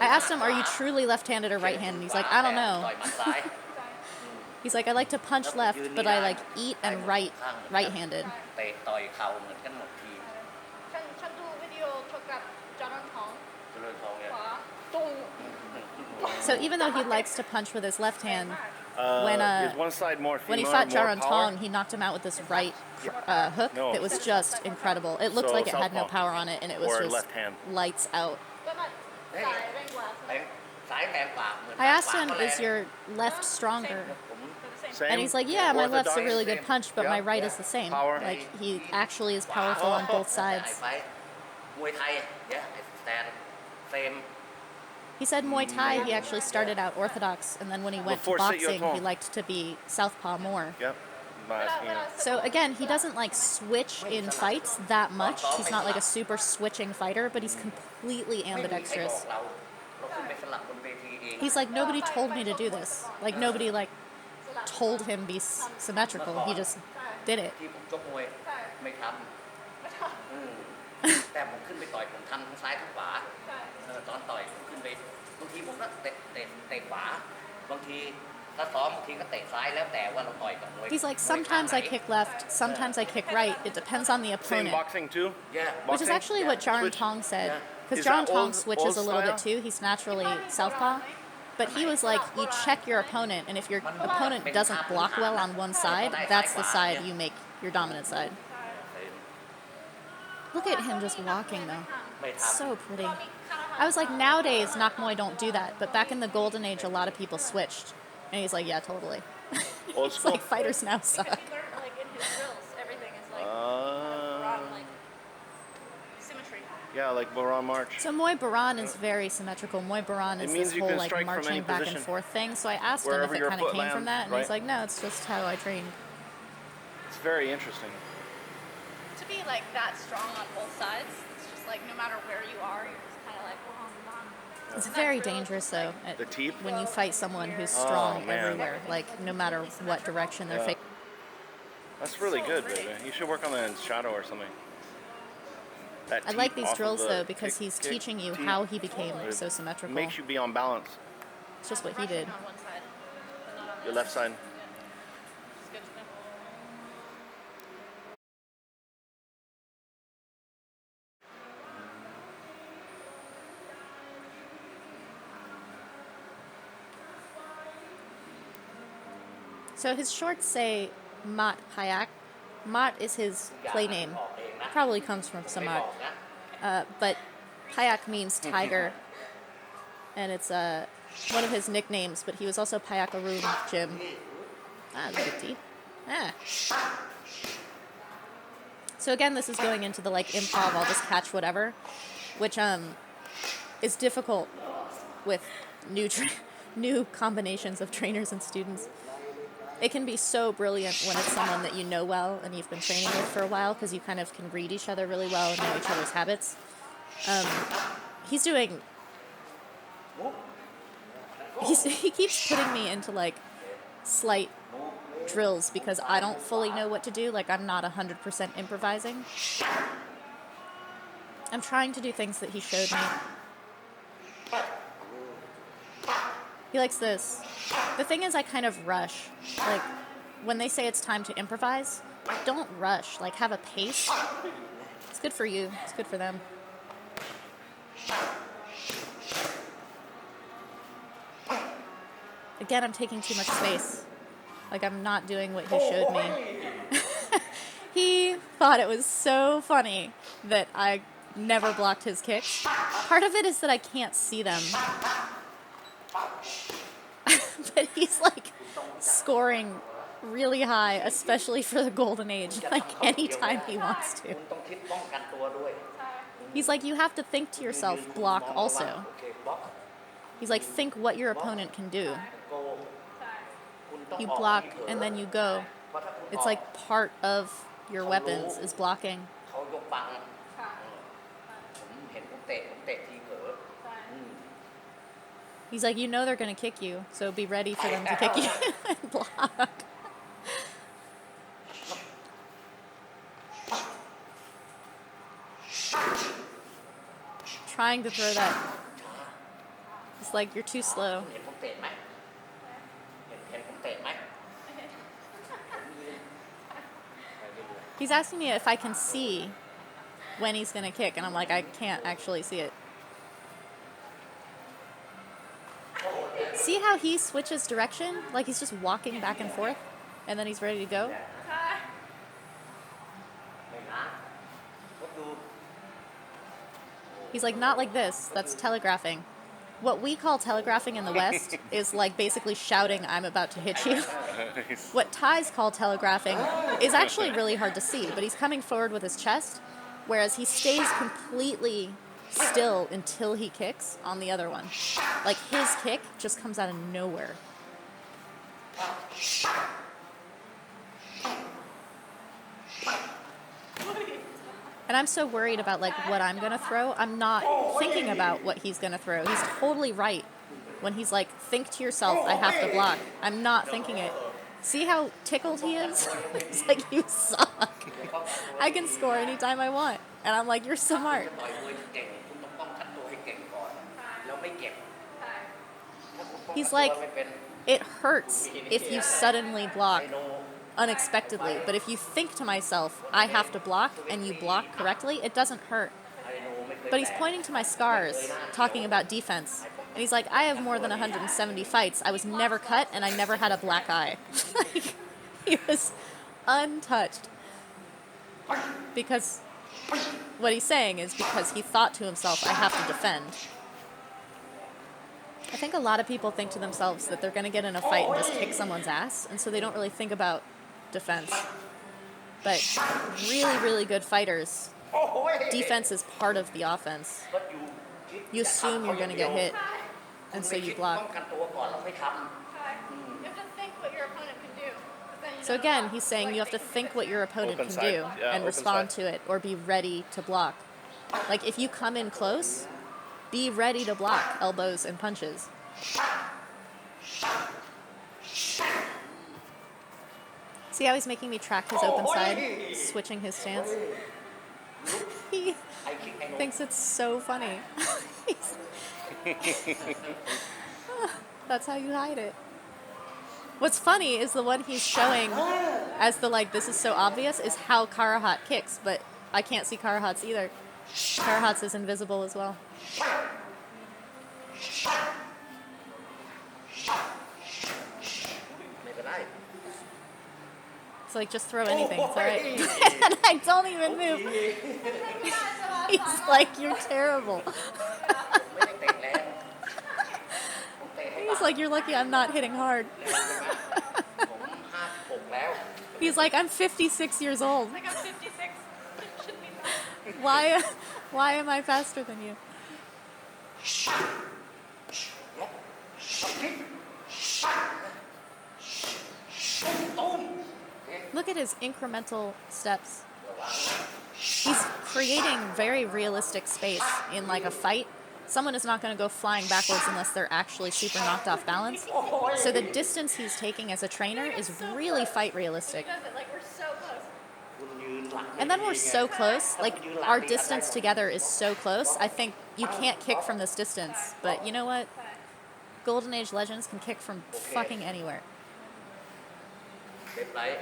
I asked him, are you truly left-handed or right-handed? He's like, I don't ต่อย know. หมัดซ้าย He's like, I like to punch left, but I like eat and right-handed. เตะต่อยเข่าเหมือนกันหมดทีม ฉันดูวิดีโอชกกับจอร์แดนทอง เจริญทองเนี่ย ขวาตรง So even though he likes to punch with his left hand, when is one side more when he female, fought more Jaron power? Tong, he knocked him out with this right hook No. that was just incredible. It looked So like it had no southpaw. power on it, and it was Or just left hand. lights out. ก็มาสายแรงกว่า แรงซ้ายแรงกว่าเหมือน I asked ขวา him, ก็แรง is your left stronger? ผม Same. And he's like, yeah, my left's a Orthodox. really good punch, but my Yeah. right is the same. Power. Like, he actually is powerful on both ไอ้ sides. ไฟมวยไทยเนี่ยไอ้สแตนเฟรม He said Muay Thai, he actually started out orthodox, and then when he went to Before Sit Yo boxing, Tong. he liked to be southpaw more. Yep. You know. So again, he doesn't like switch in fights that much. He's not like a super switching fighter, but he's completely ไม่มีใครบอก ambidextrous. เราเราขึ้นไปสลับบนเวทีเอง He's like, nobody told me to do this. Like, nobody like told him be symmetrical. He just did it. ที่ผมชกมวยไม่ทำอืมแต่ผมขึ้นไปต่อยผมทำทั้งซ้ายทั้งขวาตอนต่อยผมขึ้นไปบางทีผมก็เตะขวาบางทีถ้าซ้อมบางทีก็เตะซ้ายแล้วแต่ว่าเราต่อยกับมวย He's like, sometimes I kick left, sometimes I kick right. It depends on the Same opponent. boxing too? Yeah. Which is Boxing? actually what Jaron Switch. Tong said. Yeah. Because Is Jaron that Tong old- switches old a little bit style? too. He's naturally southpaw. But he was like, you check your opponent, and if your opponent doesn't block well on one side, that's the side you make your dominant side. Look at him just walking though. ไม่ท So pretty. I was like, nowadays, Nak Muay don't do that. But back in the golden age, a lot of people switched. And he's like, yeah, totally. Old It's school. like fighters now because suck. he learned like in his drills, everything is like Uh, wrong, like symmetry. yeah, like Baran March. So Muay Baran is very symmetrical. Muay Baran It is means this you whole can like strike from marching any back and position. forth thing. So I asked him Wherever if it your kind of foot came from lands, that, and he's right? like, no, it's just how I trained. It's very interesting. To be like that strong on both sides, it's just like no matter where you are, you're just kind of like, It's very dangerous though. The teep? When you fight someone who's strong Oh, man. everywhere, like no matter what direction they're Yeah. facing. That's really good, baby. You should work on that in shadow or something. That I like teep these off of drills the though because kick- he's kick, teaching you teep. how he became It so symmetrical. Makes you be on balance. It's just what he did. on one side, but not on the Your other. left side. Which is good to know. So his shorts say Mat Payak. Mat is his ำ play name. ออกเองนะ Probably comes from ไม่บ Samart. อกนะ But Payak means tiger. And it's one of his nicknames, but he was also Payakaroon Jim. Ah, look at deep. Ah. So again, this is going into the like improv, I'll just catch whatever, which is difficult with new combinations of trainers and students. it can be so brilliant when it's someone that you know well and you've been training with for a while because you kind of can read each other really well and know each other's habits. He's doing. He keeps putting me into like slight drills because I don't fully know what to do. Like I'm not 100% improvising. I'm trying to do things that he showed me. He likes this. The thing is, I kind of rush. Like, when they say it's time to improvise, don't rush. Like, have a pace. It's good for you. It's good for them. Again, I'm taking too much space. Like, I'm not doing what he showed me. He thought it was so funny that I never blocked his kicks. Part of it is that I can't see them. But he's like scoring really high, especially for the golden age, like anytime he wants to. He's like, you have to think to yourself, block also. He's like, think what your opponent can do. You block and then you go. It's like part of your weapons is blocking. He's like, you know they're going to kick you, so be ready for them to kick you and block. Trying to throw that. It's like, you're too slow. He's asking me if I can see when he's going to kick, and I'm like, I can't actually see it. See how he switches direction? Like he's just walking back and forth, and then he's ready to go? He's like, not like this. That's telegraphing. What we call telegraphing in the West is like basically shouting, I'm about to hit you. What Thais call telegraphing is actually really hard to see, but he's coming forward with his chest, whereas he stays completely still until he kicks on the other one. Like his kick just comes out of nowhere. And I'm so worried about like what I'm gonna throw. I'm not thinking about what he's gonna throw. He's totally right when he's like, think to yourself, I have to block. I'm not thinking it. See how tickled he is? It's like, you suck. I can score anytime I want. And I'm like, you're smart. He's like, it hurts if you suddenly block unexpectedly. But if you think to myself, I have to block, and you block correctly, it doesn't hurt. But he's pointing to my scars, talking about defense. And he's like, I have more than 170 fights. I was never cut, and I never had a black eye. Like, he was untouched. Because what he's saying is because he thought to himself, I have to defend. I think a lot of people think to themselves that they're going to get in a fight and just kick someone's ass, and so they don't really think about defense. But really, really good fighters, defense is part of the offense. You assume you're going to get hit, and so you block. You have to think what your opponent can do. So again, he's saying you have to think what your opponent can do and respond to it, or be ready to block. Like if you come in close, be ready to block elbows and punches. See how he's making me track his open side, switching his stance? He thinks it's so funny. That's how you hide it. What's funny is the one he's showing as the like, this is so obvious, is how Karahat kicks, but I can't see Karahat's either. Karahat's is invisible as well. It's like, just throw anything, it's alright. And I don't even move. He's like, you're terrible. He's like, you're lucky I'm not hitting hard. He's like, I'm 56 years old. Like I'm 56. Should be Why am I faster than you? at his incremental steps. He's creating very realistic space in like a fight. Someone is not going to go flying backwards unless they're actually super knocked off balance. So the distance he's taking as a trainer is really fight realistic. He does it like we're so close. And then we're so close, like our distance together is so close. I think you can't kick from this distance, but you know what? Golden Age legends can kick from fucking anywhere.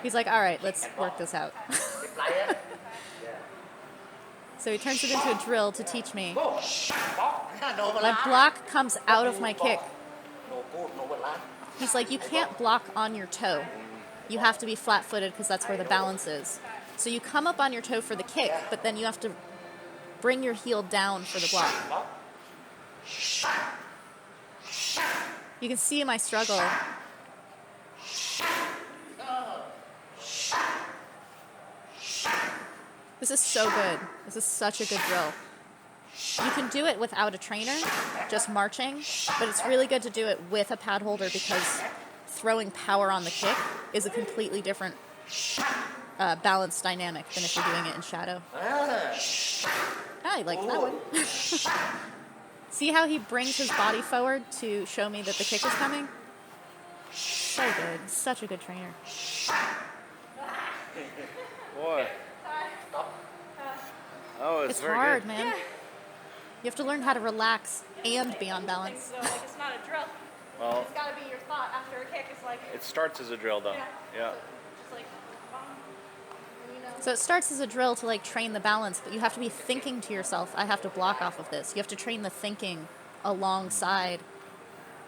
He's like, all right, let's work this out. So he turns it into a drill to teach me. My block comes out of my kick. He's like, you can't block on your toe. You have to be flat-footed because that's where the balance is. So you come up on your toe for the kick, but then you have to bring your heel down for the block. You can see my struggle. This is so good. This is such a good drill. You can do it without a trainer, just marching, but it's really good to do it with a pad holder because throwing power on the kick is a completely different balance dynamic than if you're doing it in shadow. I like that one. See how he brings his body forward to show me that the kick is coming? So good. Such a good trainer. Boy. Oh, it's very hard, good. man. You have to learn how to relax and be on balance. So like it's not a drill. Well, It's got to be your thought after a kick. It's like it starts as a drill, though. Yeah. just like and you know. So it starts as a drill to like train the balance, but you have to be thinking to yourself, I have to block off of this. You have to train the thinking alongside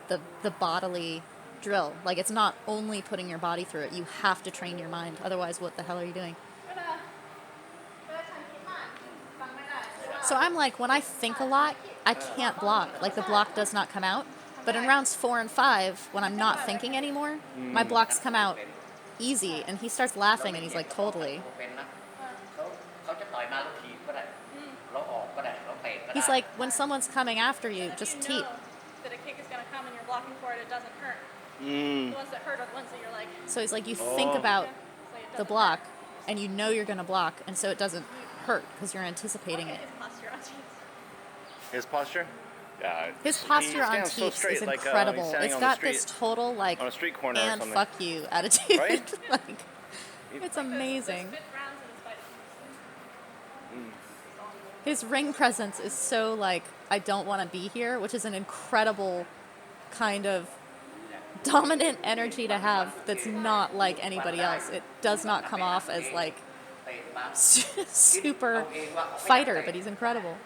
the bodily drill. Like it's not only putting your body through it, you have to train your mind. Otherwise, what the hell are you doing? So I'm like, when I think a lot, I can't block. Like the block does not come out. But in rounds 4 and 5, when I'm not thinking anymore, my blocks come out easy. And he starts laughing and he's like, totally. He's like, when someone's coming after you, just teep. That a kick is going to come and you're blocking for it, it doesn't hurt. The ones that hurt are the ones that you're like. So he's like, you think about the block and you know you're going to block. And so it doesn't hurt because you're anticipating it. His posture? Yeah. His posture on stands so teeps straight, is like, incredible. he's standing It's on the got street. this total like On a street corner or and something. fuck you attitude. Right? Like, it's amazing. His ring presence is so like, I don't want to be here, which is an incredible kind of dominant energy to have that's not like anybody else. It does not come off as like super fighter, but he's incredible.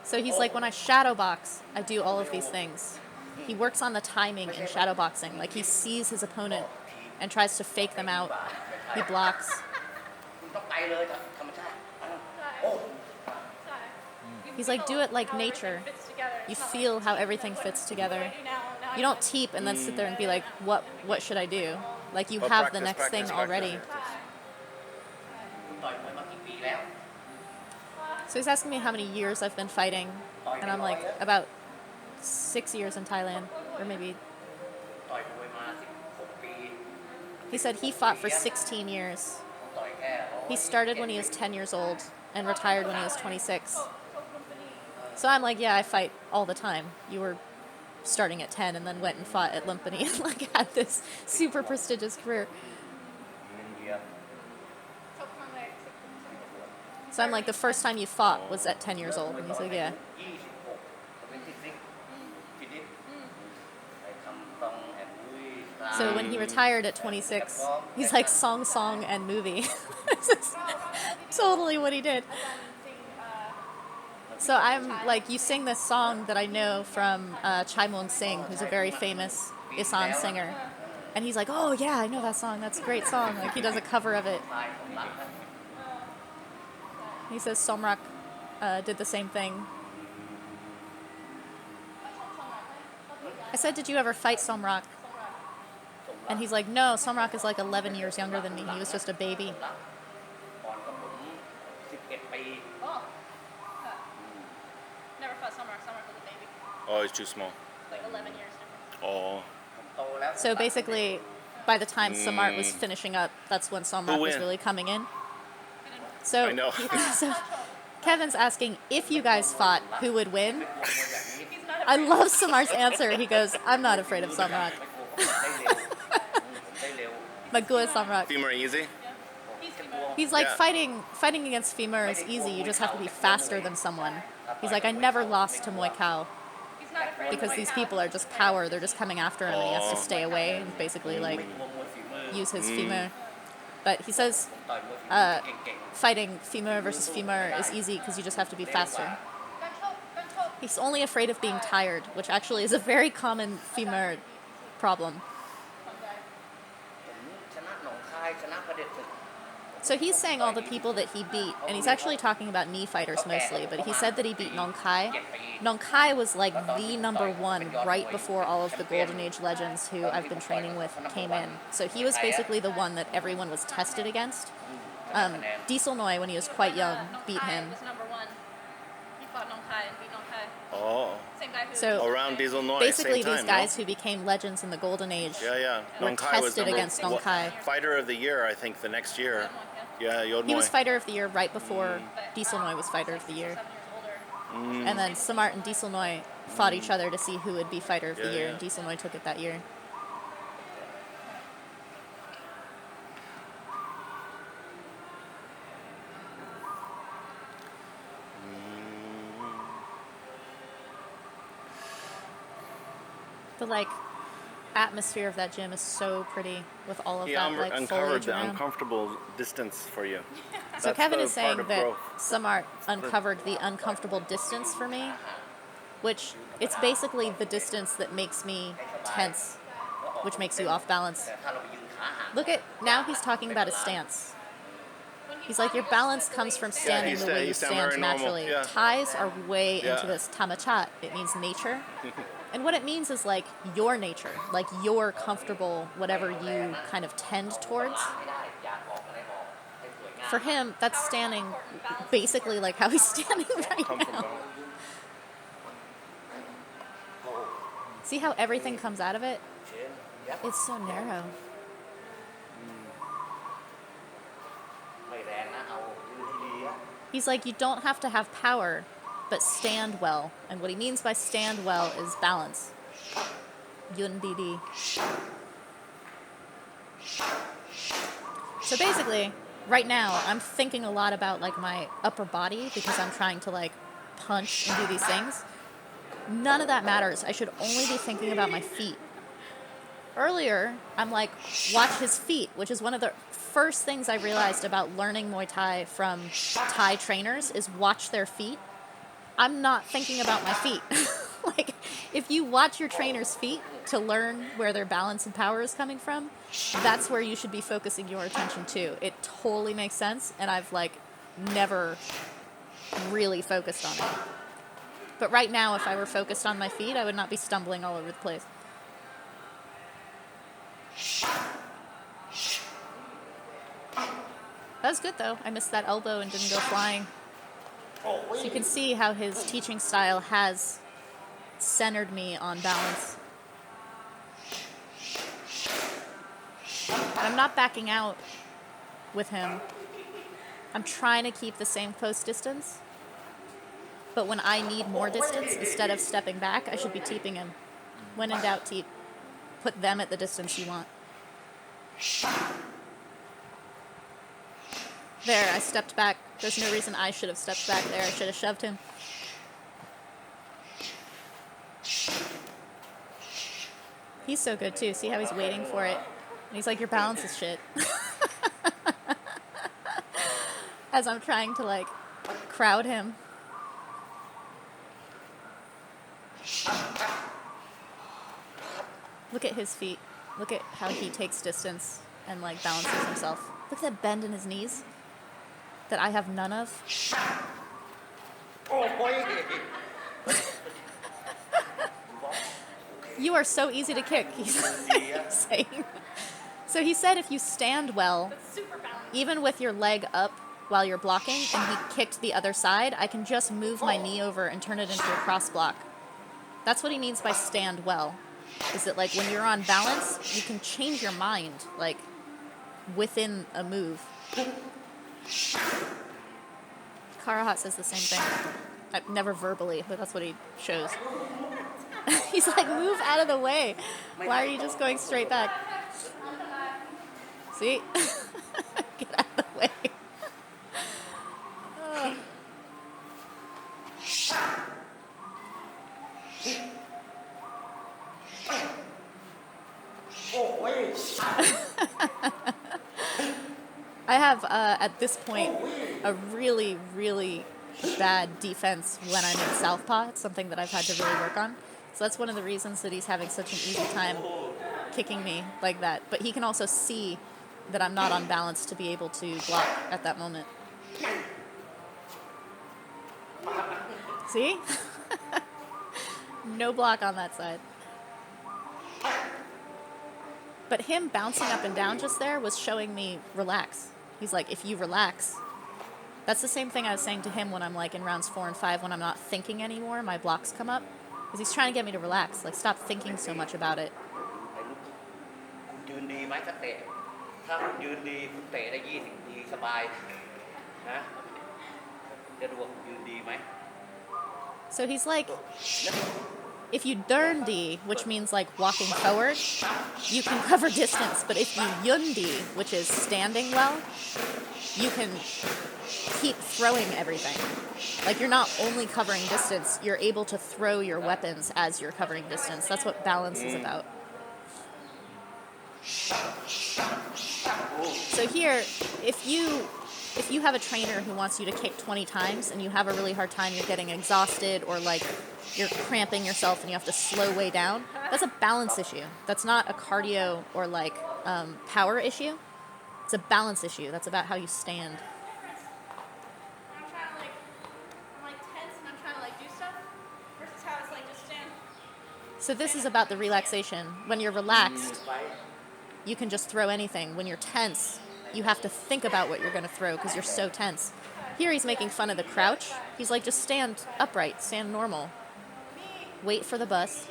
So he's like, when I shadow box, I do all of these things. He works on the timing in shadow boxing. Like he sees his opponent and tries to fake them out. He blocks. He's like, do it like nature. You feel how everything fits together. You don't teep and then sit there and be like, what should I do? Like you Well, have the practice, next thing practice, already. So he's asking me how many years I've been fighting, and I'm like, about 6 years in Thailand, or maybe. He said he fought for 16 years. He started when he was 10 years old and retired when he was 26. So I'm like, yeah, I fight all the time. You were starting at 10 and then went and fought at Lumpini and like had this super prestigious career. So I'm like, the first time you fought was at 10 years old. And he's like, yeah. So when he retired at 26, he's like, song, and movie. This is totally what he did. So I'm like, you sing this song that I know from Chai Mong Sing, who's a very famous Isan singer. And he's like, oh yeah, I know that song. That's a great song. Like he does a cover of it. He says Samart did the same thing. I said, did you ever fight Samart? And he's like, no, Samart is like 11 years younger than me. He was just a baby. Never fought Samart. Samart was a baby. Oh, he's too small. Like 11 years difference. Oh. So basically, by the time Samart was finishing up, that's when Samart was win? really coming in. So, I know. so Kevin's asking if you guys fought, who would win? He's not I afraid. love Samart's answer. He goes, I'm not afraid of Samart. ได้เร็ว Magua Samrat. Femur easy. He's female. He's like Yeah. fighting against femur is easy. You just have to be faster than someone. He's like, I never lost to Muay Khao He's not afraid because of these Muay people Thai. are just power. They're just coming after him, and he has to stay away and basically like มวยฝีมือ use his femur. But he says ผมต่อยมวยฝีมือเก่ง fighting femur versus femur is easy because you just have to be faster. He's only afraid of being tired, which actually is a very common femur problem. ๆผมชนะหนองคายชนะประเด็จศึก So he's saying all the people that he beat, and he's actually talking about knee fighters mostly, but he said that he beat Nong Khai. Nong Khai was like the number one right before all of the Golden Age legends who I've been training with came in. So he was basically the one that everyone was tested against. Diesel Noi, when he was quite young, beat him. Was number one. He fought Nong Khai and beat Nong Khai. Oh. Same guy who. So- Around Diesel Noi. Basically, same time, these guys who became legends in the Golden Age. No? Yeah, yeah. were Nong Khai was tested number- against Nong what- Khai. Fighter of the year, I think, the next year. Yeah, Yod He was Moi. fighter of the year right before Diesel Noi was fighter of the year. 7 years older. And then Samart and Diesel Noi fought each other to see who would be fighter of the Yeah, year, yeah. and Diesel Noi took it that year. The like atmosphere of that gym is so pretty with all of He that like uncovered foliage the around. uncomfortable distance for you. So That's Kevin the is saying part of that growth. Samart uncovered the uncomfortable distance for me, which it's basically the distance that makes me tense, which makes you off balance. แต่ถ้าเราไปยืนขาห่าง Look at now he's talking about his stance. He's like your balance comes from standing he's the way sta- you he stand stand very normal, naturally. yeah. Thais are way into Yeah. this tamachat. It means nature. And what it means is like your nature, like your comfortable, whatever you kind of tend towards. ไม่ได้อยากออกอะไรออกให้สวยงาม For him, that's standing basically like how he's standing right now. Comfortable. See how everything comes out of it? เชนยับ It's so narrow. ไม่แรงนะเอายืนให้ดีอะ He's like, you don't have to have power, but stand well. And what he means by stand well is balance. Yun Didi. So basically, right now, I'm thinking a lot about like my upper body because I'm trying to like punch and do these things. None of that matters. I should only be thinking about my feet. Earlier, I'm like, watch his feet, which is one of the first things I realized about learning Muay Thai from Thai trainers is watch their feet. I'm not thinking about my feet. Like, if you watch your trainer's feet to learn where their balance and power is coming from, that's where you should be focusing your attention to. It totally makes sense, and I've like never really focused on it. But right now, if I were focused on my feet, I would not be stumbling all over the place. That was good though. I missed that elbow and didn't go flying. So you can see how his teaching style has centered me on balance. And I'm not backing out with him. I'm trying to keep the same close distance. But when I need more distance, instead of stepping back, I should be teeping him. When in doubt, teep. Put them at the distance you want. There, I stepped back. There's no reason I should have stepped back there. I should have shoved him. He's so good too. See how he's waiting for it? And he's like, your balance is shit. As I'm trying to like crowd him. Look at his feet. Look at how he takes distance and like balances himself. Look at that bend in his knees that I have none of. โอ้ย You are so easy to kick, he's saying. So he said if you stand well, That's super balanced. even with your leg up while you're blocking, and he kicked the other side, I can just move my knee over and turn it into a cross block. That's what he means by stand well. is that like when you're on balance, you can change your mind like within a move. Karahat says the same thing. Never verbally, but that's what he shows. He's like, move out of the way. Why are you just going straight back? See? Get out of the way. Oh. I have, at this point, a really, really bad defense when I'm in southpaw. It's something that I've had to really work on. So that's one of the reasons that he's having such an easy time kicking me like that. But he can also see that I'm not on balance to be able to block at that moment. See? No block on that side. But him bouncing up and down just there was showing me relax. He's like, if you relax. That's the same thing I was saying to him when I'm like in rounds 4 and 5 when I'm not thinking anymore, my blocks come up. Because he's trying to get me to relax. Like, stop thinking so much about it. ยืนดีไหมถ้าเตะถ้าคุณยืนดีคุณเตะได้20ทีสบายนะจะดูว่าคุณยืนดีไหม So he's like, if you durndi, which means like walking forward, you can cover distance. But if you yundi, which is standing well, you can keep throwing everything. Like you're not only covering distance, you're able to throw your weapons as you're covering distance. That's what balance is about. So here, if you have a trainer who wants you to kick 20 times and you have a really hard time, you're getting exhausted or like you're cramping yourself and you have to slow way down, that's a balance issue. That's not a cardio or like power issue. It's a balance issue. That's about how you stand. I'm trying to I'm like tense and I'm trying to like do stuff versus how it's like just stand. So this is about the relaxation. When you're relaxed, you can just throw anything. When you're tense, you have to think about what you're going to throw because you're so tense. Here he's making fun of the crouch. He's like, just stand upright, stand normal. Wait for the bus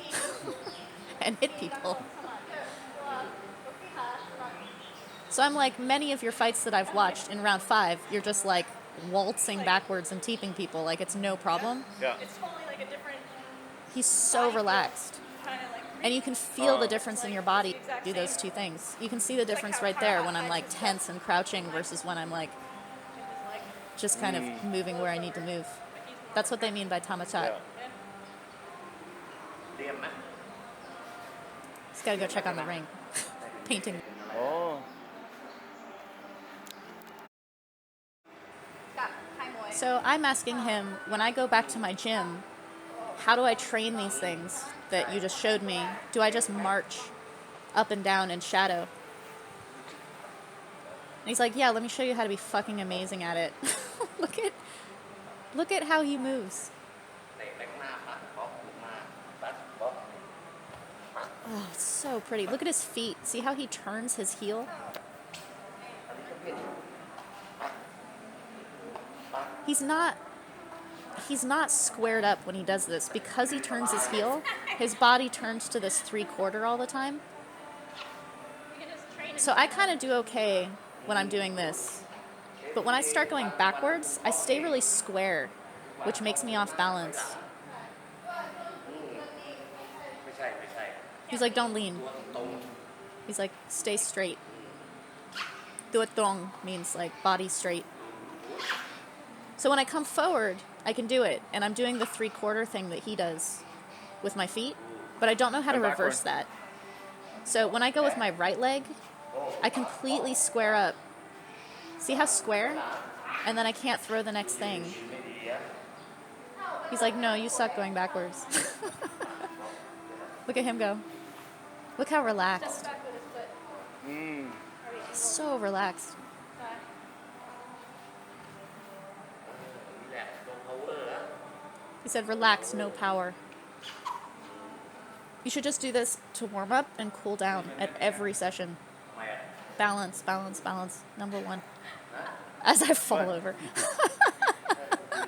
and hit people. So I'm like, many of your fights that I've watched in round 5, you're just like waltzing backwards and teeping people like it's no problem. Yeah. It's totally like a different He's so relaxed. kind of like And you can feel the difference in your body do those two things. You can see the difference right there when I'm like tense and crouching versus when I'm like just kind of moving where I need to move. That's what they mean by tamachat. Yeah. เตรียมไหม Just gotta go check on the ring. Painting. Oh. So I'm asking him, when I go back to my gym, how do I train these things that you just showed me? Do I just march up and down in shadow? And he's like, yeah, let me show you how to be fucking amazing at it. Look at how he moves. เตะไปข้างหน้าปัดบล็อกลงมาปัดบล็อกปัด Oh, it's so pretty. Look at his feet. See how he turns his heel? อันนี้ก็เป็นปัดปัด He's not squared up when he does this. Because he turns his heel, his body turns to this 3/4 all the time. So I kind of do okay when I'm doing this. But when I start going backwards, I stay really square, which makes me off balance. ไม่ใช่ไม่ใช่ He's like, don't lean. ตัวตรง He's like, stay straight. Duotong means like body straight. So when I come forward, I can do it. And I'm doing the 3/4 thing that he does with my feet, but I don't know how to And reverse that. So when I go with my right leg, I completely square up. See how square? And then I can't throw the next thing. He's like, no, you suck going backwards. Look at him go. Look how relaxed. back with his foot. So relaxed. นี่แหละตรง power แล้ว He said, relax, no power. You should just do this to warm up and cool down at every session. ทำไมอ่ะ Balance, balance, balance. Number 1. As I fall over. ทุกวัน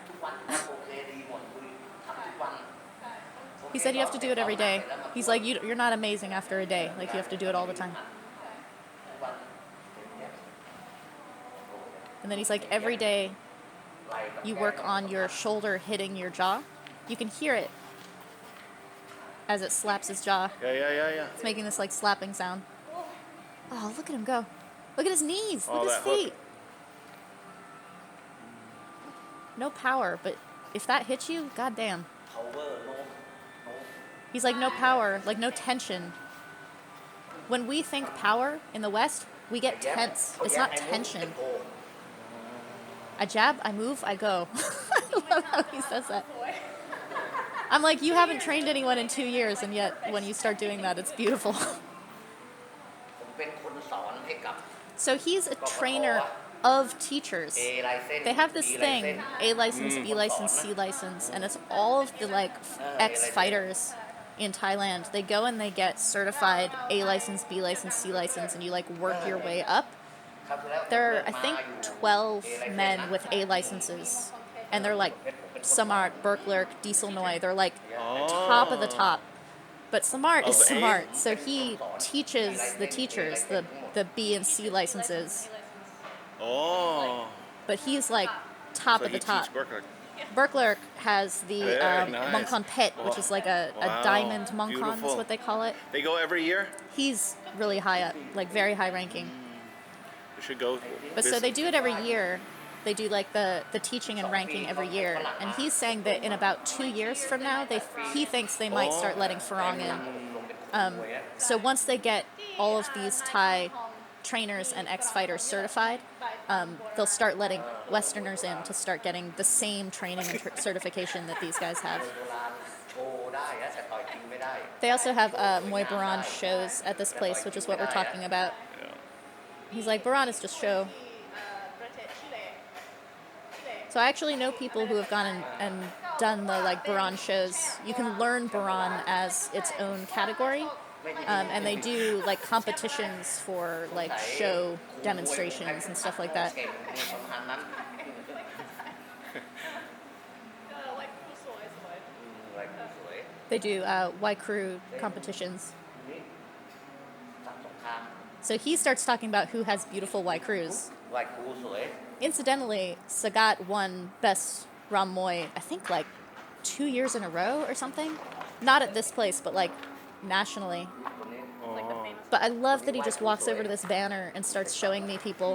ทุกวันโอเคดีหมดคุยทำทุกวันผม He said you have to do it every day. He's like, you're not amazing after a day. Like, you have to do it all the time. And then he's like, every day you work on your shoulder hitting your jaw. You can hear it as it slaps his jaw. Yeah. It's making this like slapping sound. Oh, look at him go. Look at his knees. Oh, Look at his that hook. feet. No power, but if that hits you, goddamn. He's like, no power, like no tension. When we think power in the West, we get tense. It's not tension. I jab, I move, I go. I love how he says that. I'm like, you haven't trained anyone in 2 years, and yet when you start doing that, it's beautiful. ผมเป็นคนสอนให้กับ So he's a trainer of teachers. A ลายเส้น They have this B ลายเส้น thing, A license, B license, C license, and it's all of the like ex-fighters in Thailand. They go and they get certified A license, B license, C license, and you like work your way up. ครับแล้ว There are, I think, 12 men with A licenses, and they're like Samart, Berklerk, Dieselnoy. They're like top of the top. But Samart is Of A? Samart, so he teaches the teachers the B and C licenses. Oh. But he's like top So of he the top. teaches Berkler. Berklerk has the Very nice. Moncon Pet, which is like a Wow, diamond Moncon, is beautiful. what they call it. They go every year? He's really high up, like very high ranking. We should go. But so they do it every year. They do like the teaching and ranking every year. And he's saying that in about 2 years from now, he thinks they might start letting Farong in. So once they get all of these Thai trainers and ex-fighters certified, they'll start letting Westerners in to start getting the same training and certification that these guys have. โชว์ได้นะแต่ต่อยจริงไม่ได้ They also have Muay Baran shows at this place, which is what we're talking about. He's like, Baran is just show. So I actually know people who have gone and done the like Baran shows. You can learn Baran as its own category, and they do like competitions for like show demonstrations and stuff like that. เก่งในสำคัญนั้น like cool stories, but อะไรสวย They do Y crew competitions. นี่สัตว์สงคราม So he starts talking about who has beautiful Y crews. ไหวครูสวย Incidentally, Sagat won Best Ram Muay, I think like 2 years in a row or something. Not at this place, but like nationally. คนนี้ like the famous. But I love that he just walks over to this banner and starts showing me people.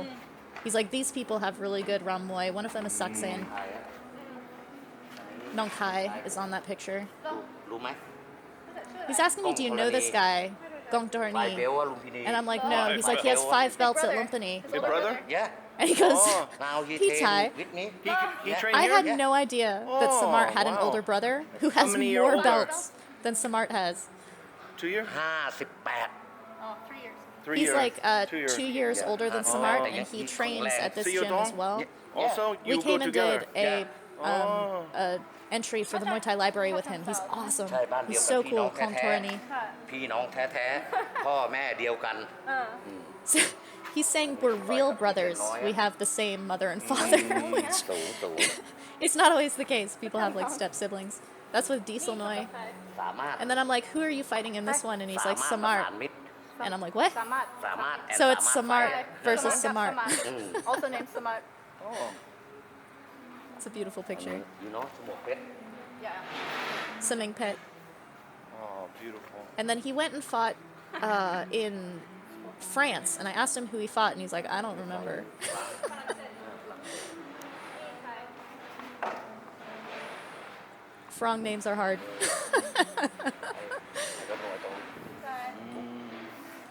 He's like, these people have really good Ram Muay. One of them is Saksen. ไทยอะ Nong Kai is on that picture. รู้ไหม He's asking me, do you know this guy? Gong ไฟเบ Dorni. ลว่าลุมพินี And I'm like, no. He's like, he has 5 belts at Lumpini. Big brother? yeah And he goes, Oh. now he He's train Thai. with me He Yeah. trained I here? had no idea that Oh, Samart had an wow. older brother who has many year more older? belts than Samart has. 2 years? 58 Oh, 3 years. 3 He's years? like 2 years Yeah. older than Oh. Samart, Oh. and he He's trains from at this See you gym as dong? well. Yeah. Also, you We go came and together. did Yeah. a entry for the Muay Thai library with him. He's awesome. ใช่บ้านเดียว He's กั so นพี่น้อ cool. งแท้ Kong Torani. ๆพี่น้องแท้ๆพ่อแม่เดียวกัน So he's saying we're real brothers. We have the same mother and father, which สูงสูง it's not always the case. People have like step siblings. That's with Diesel Noi. สามารถ And then I'm like, who are you fighting in this one? And he's like, สามารถประ Samart. สานมิตร And I'm like, what? Samart. สามารถ So it's สามารถ Samart versus Samart. Also named Samart. Oh. It's a beautiful picture. you know สมวกเพชร Yeah. Saming Pet. Oh, beautiful. And then he went and fought in France. And I asked him who he fought, and he's like, I don't remember. Frong names are hard.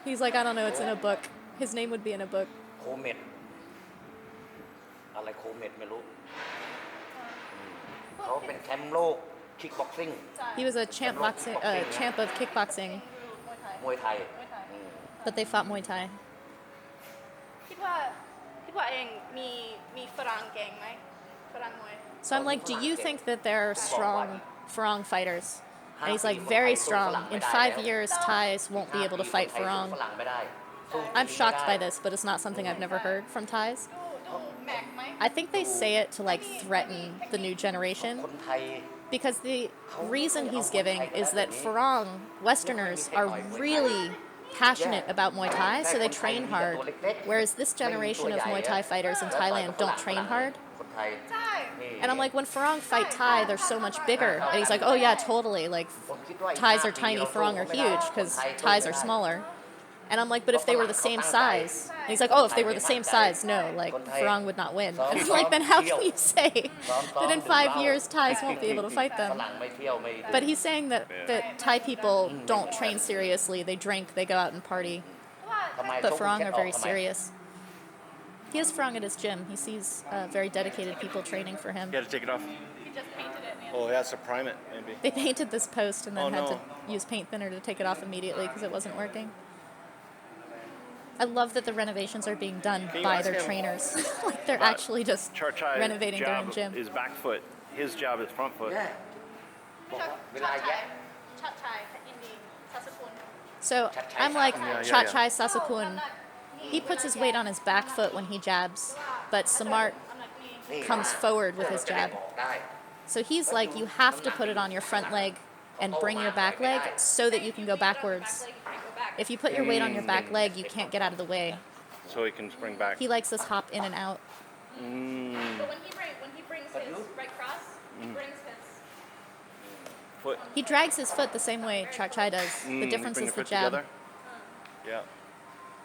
He's like, I don't know, it's in a book. His name would be in a book. โคเมดอะไรโคเมดไม่รู้เขาเป็นแชมป์โลกคิกบ็อกซิ่ง He was a champ of kickboxing, Muay Thai. มวยไทย Muay Thai. but they fought Muay Thai. คิดว่าเองมีฝรั่งเก่งไหมฝรั่งมวย So I'm like, do you think that there are strong Farong fighters? And he's like, very strong. In 5 years, Thais won't be able to fight ฝ Farong. รั่งไม่ได้สู้ I'm shocked by this, but it's not something I've never heard from Thais. ดูแม็กไหม I think they say it to like threaten the new generation. คนไทย Because the reason he's giving is that Farang Westerners are really passionate about Muay Thai, so they train hard, whereas this generation of Muay Thai fighters in Thailand don't train hard. คนไทย ใช่ And I'm like, when Farang fight Thai, they're so much bigger. And he's like, oh yeah, totally. Like, Thais are tiny, Farang are huge, because Thais are smaller. And I'm like, but if they were the same size, and he's like, oh, if they were the same size, no, like Farang would not win. And I'm like, then how can you say that in 5 years Thais won't be able to fight ฝ them? รั่งไม่เที่ยวไม่ But he's saying that Thai people don't train seriously. They drink, they go out and party. ทำไม But เขา Farang เช็ด are ออก very ทำไม serious. He has Farang at his gym. He sees very dedicated people training for him. You had to take it off. He just painted it. Man. Oh, he has to prime it, maybe. They painted this post and then Oh, had no. to use paint thinner to take it off immediately because it wasn't working. I love that the renovations are being done Can you by ask their him trainers. Like they're about actually just Chai renovating their own job gym. is back foot. His job is front foot. เนี่ยบอกว่าเวลาแยะ ช็อตชายอินดีซัสกุล So I'm like, Yeah. Chat Chai Sasakun, he puts his weight on his back foot when he jabs, but Samart นี่ comes forward with his จะได้ jab. บอกได้ So he's like, you have to put it on your front leg and bring your back leg so that you can go backwards. If you put your weight on your back leg, you can't get out of the way. So he can spring back. He likes this hop in and out. But when he brings his right cross, he brings his Foot. He drags his foot the same way Chat Chai does. The You difference bring is your the foot jab. together. Yeah.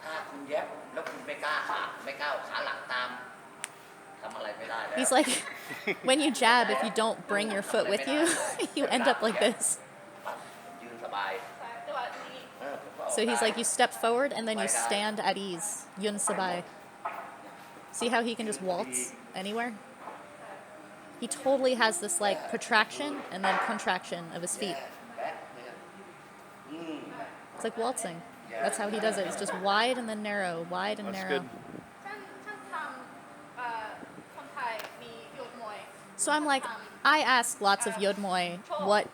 ถ้าคุณแยะแล้วคุณไม่กล้าขาไม่กล้าเอาขาหลังตามทำอะไรไม่ได้แล้ว He's like, when you jab, if you don't bring your foot with you, you end up like this. ยืนสบาย แต่ว่านี่ ผมก็เอา So he's ได้ like, you step forward and then you stand at ease. Yun sabai. See how he can just waltz anywhere? He totally has this like protraction and then contraction of his feet. แบ๊ะเนี่ยอืม It's like waltzing. That's how he does it. It's just wide and then narrow, wide and That's narrow. good. ท่านทำคนไทยมีโยนมวย So I'm like, I ask lots of Yod Muay what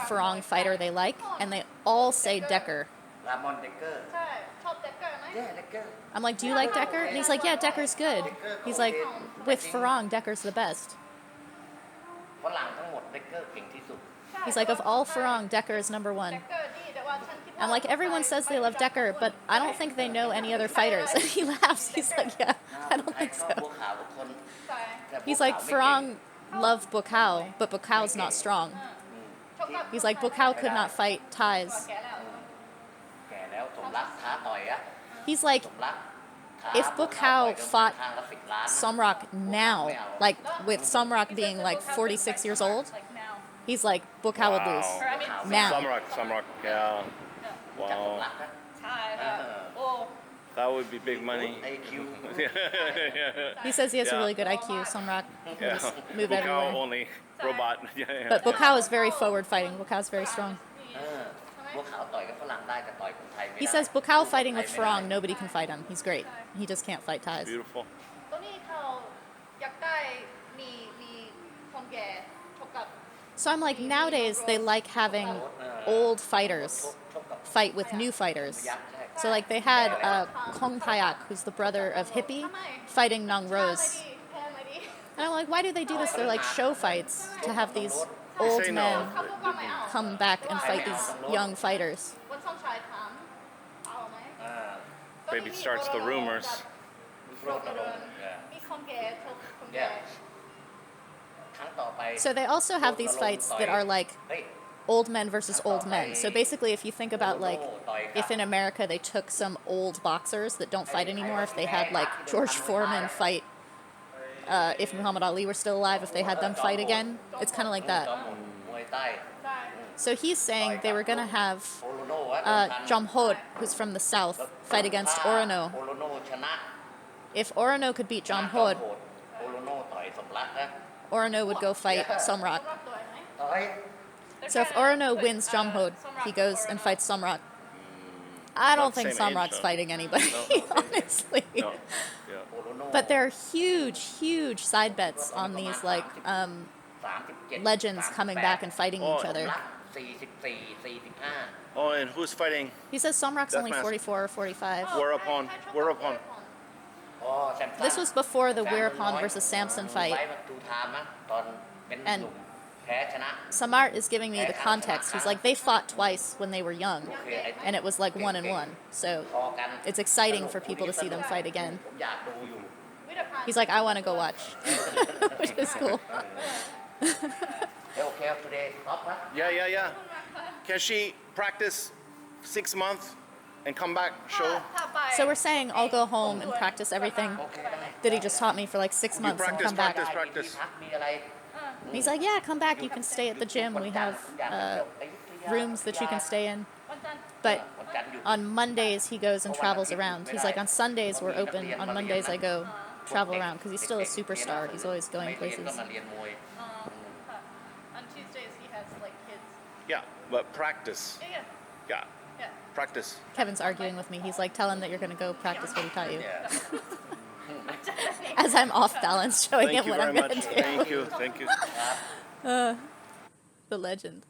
Farang fighter they like, and they all say Decker. รามอนเดกเกอร์ ใช่ชอบเด็กเกอร์ไหม แย่เดกเกอร์ I'm like, do you like Decker? And he's like, yeah, Decker's good. He's like, with Farang, Decker's the best. ฝรั่งทั้งหมดเดกเกอร์เก่งที่สุด He's like, of all Farang, Decker is number เด็ one. กเกอร์ดีแต่ว่าฉันคิดว่า I'm like, everyone says they love Decker, but I don't think they know any other fighters. And he laughs. He's like, yeah, I don't think ชอบบัว so. ขาวทุกคน ใช่ แต่บัว He's ขาว like, ไม่เก่ง Farang love Bukau, but Bukau's not strong. ชกกับ He's like, Bukau could not fight Thais. แก่แล้ว แก่แล้วสมรักท้าต่อยอะ He's like, สมรักท้า if Bukau ต่อยกัน fought ข้างละ10 ล้าน Samrak now, like with Samrak being like 46 years old, like now he's like, Bukau would lose. or I mean Now. Samrak. Yeah. รู้จักสม Wow. รักนะ ใช่ค่ะโอ้ That would be big money. ไอคิว yeah. He says he has a Yeah. really good IQ, Samrak. He can Yeah. just move Bukau everywhere. only robot. Yeah. But Bukau is very forward fighting. Bukau's very strong. เออบัวขาวต่อยกับฝรั่งได้แต่ต่อยคนไทยไม่ได้ He says Bukau fighting with Farang, nobody can fight him. He's great. He just can't fight Thais. Beautiful. ตัวนี้เขาอยากได้มีคนแก่ชกกับ So I'm like, nowadays they like having old fighters fight with new fighters. So like they had Kong Payak, who's the brother of Hippie, fighting Nong Rose. แพ้ไม่ดี And I'm like, why do they do this? They're like show fights to have these old Say no. men เขาพูดว่าไม่เอา come back and fight these young fighters. วันสองชายถามเอาไหม อ่า Maybe starts the rumors. โรดนรงค์ มีคนแก่ชกคน เนี่ แก่ ยครั้งต่อไป So they also have these fights that are like เฮ้ย old men versus old men. So basically, if you think about like, if in America they took some old boxers that don't fight anymore, if they had like George Foreman fight, if Muhammad Ali were still alive, if they had them fight again, it's kind of like จอ that. มหมุนมวยใต้ ได้ So he's saying they were gonna have โอโลโน่วะเดิมพัน Jomhod, who's from the south, fight against โอ Orono. โลโน่ชนะ If Orono could beat จอม Jomhod, โหดโอโลโน่ต่อยสมรักนะ Orono would go fight ร Samrak. อบตัวไหม ต่อย So if Orono wins Jomhod, he goes and fights Samrak. I don't Not think same age, Samrak's though. fighting anybody, honestly. No. Yeah. โอโลโน่ But there are huge side bets on these like 37 legends coming back and fighting each สม other. รัก44 45 Oh, and who's fighting? He says Samrak's only Deathmatch. 44 or 45. Whereupon? Whereupon? อ๋อแซมสัน This was before the Weirapon versus Samson ไว้ fight. มาดูไทม์นะตอนเป็นห And นุ่มแพ้ พ้ชนะ Samart is giving me the context. He's like, they fought twice when they were young, โอเคไอ้ and it was like 1-1. So พอกัน it's exciting for people to see them fight again. ผมอยากดูอยู่ We had a practice. He's like, I want to go watch, which is cool. โอเค today stop ปะ Yeah. Can she practice 6 months and come back show? So we're saying I'll go home and practice everything โอเคได้ that he just taught me for like 6 You months and practice, come back. practice, มี practice. ที่พักมีอะไร He's like, yeah, come back. You can stay at the gym. We have rooms that you can stay in. But วันจันทร์หยุด on Mondays, he goes and travels around. He's like, on Sundays, we're open. On Mondays, I go travel around because he's still a superstar. He's always going ไม่เรียน places. ก็มาเรียนมวย On Tuesdays, he has like kids. Yeah, but practice. Yeah. Yeah, Yeah. practice. Kevin's arguing with me. He's like, tell him that you're going to go practice what he taught you. Yeah. As I'm off balance, showing Thank him you what very I'm going much. to do. Thank you. The legend.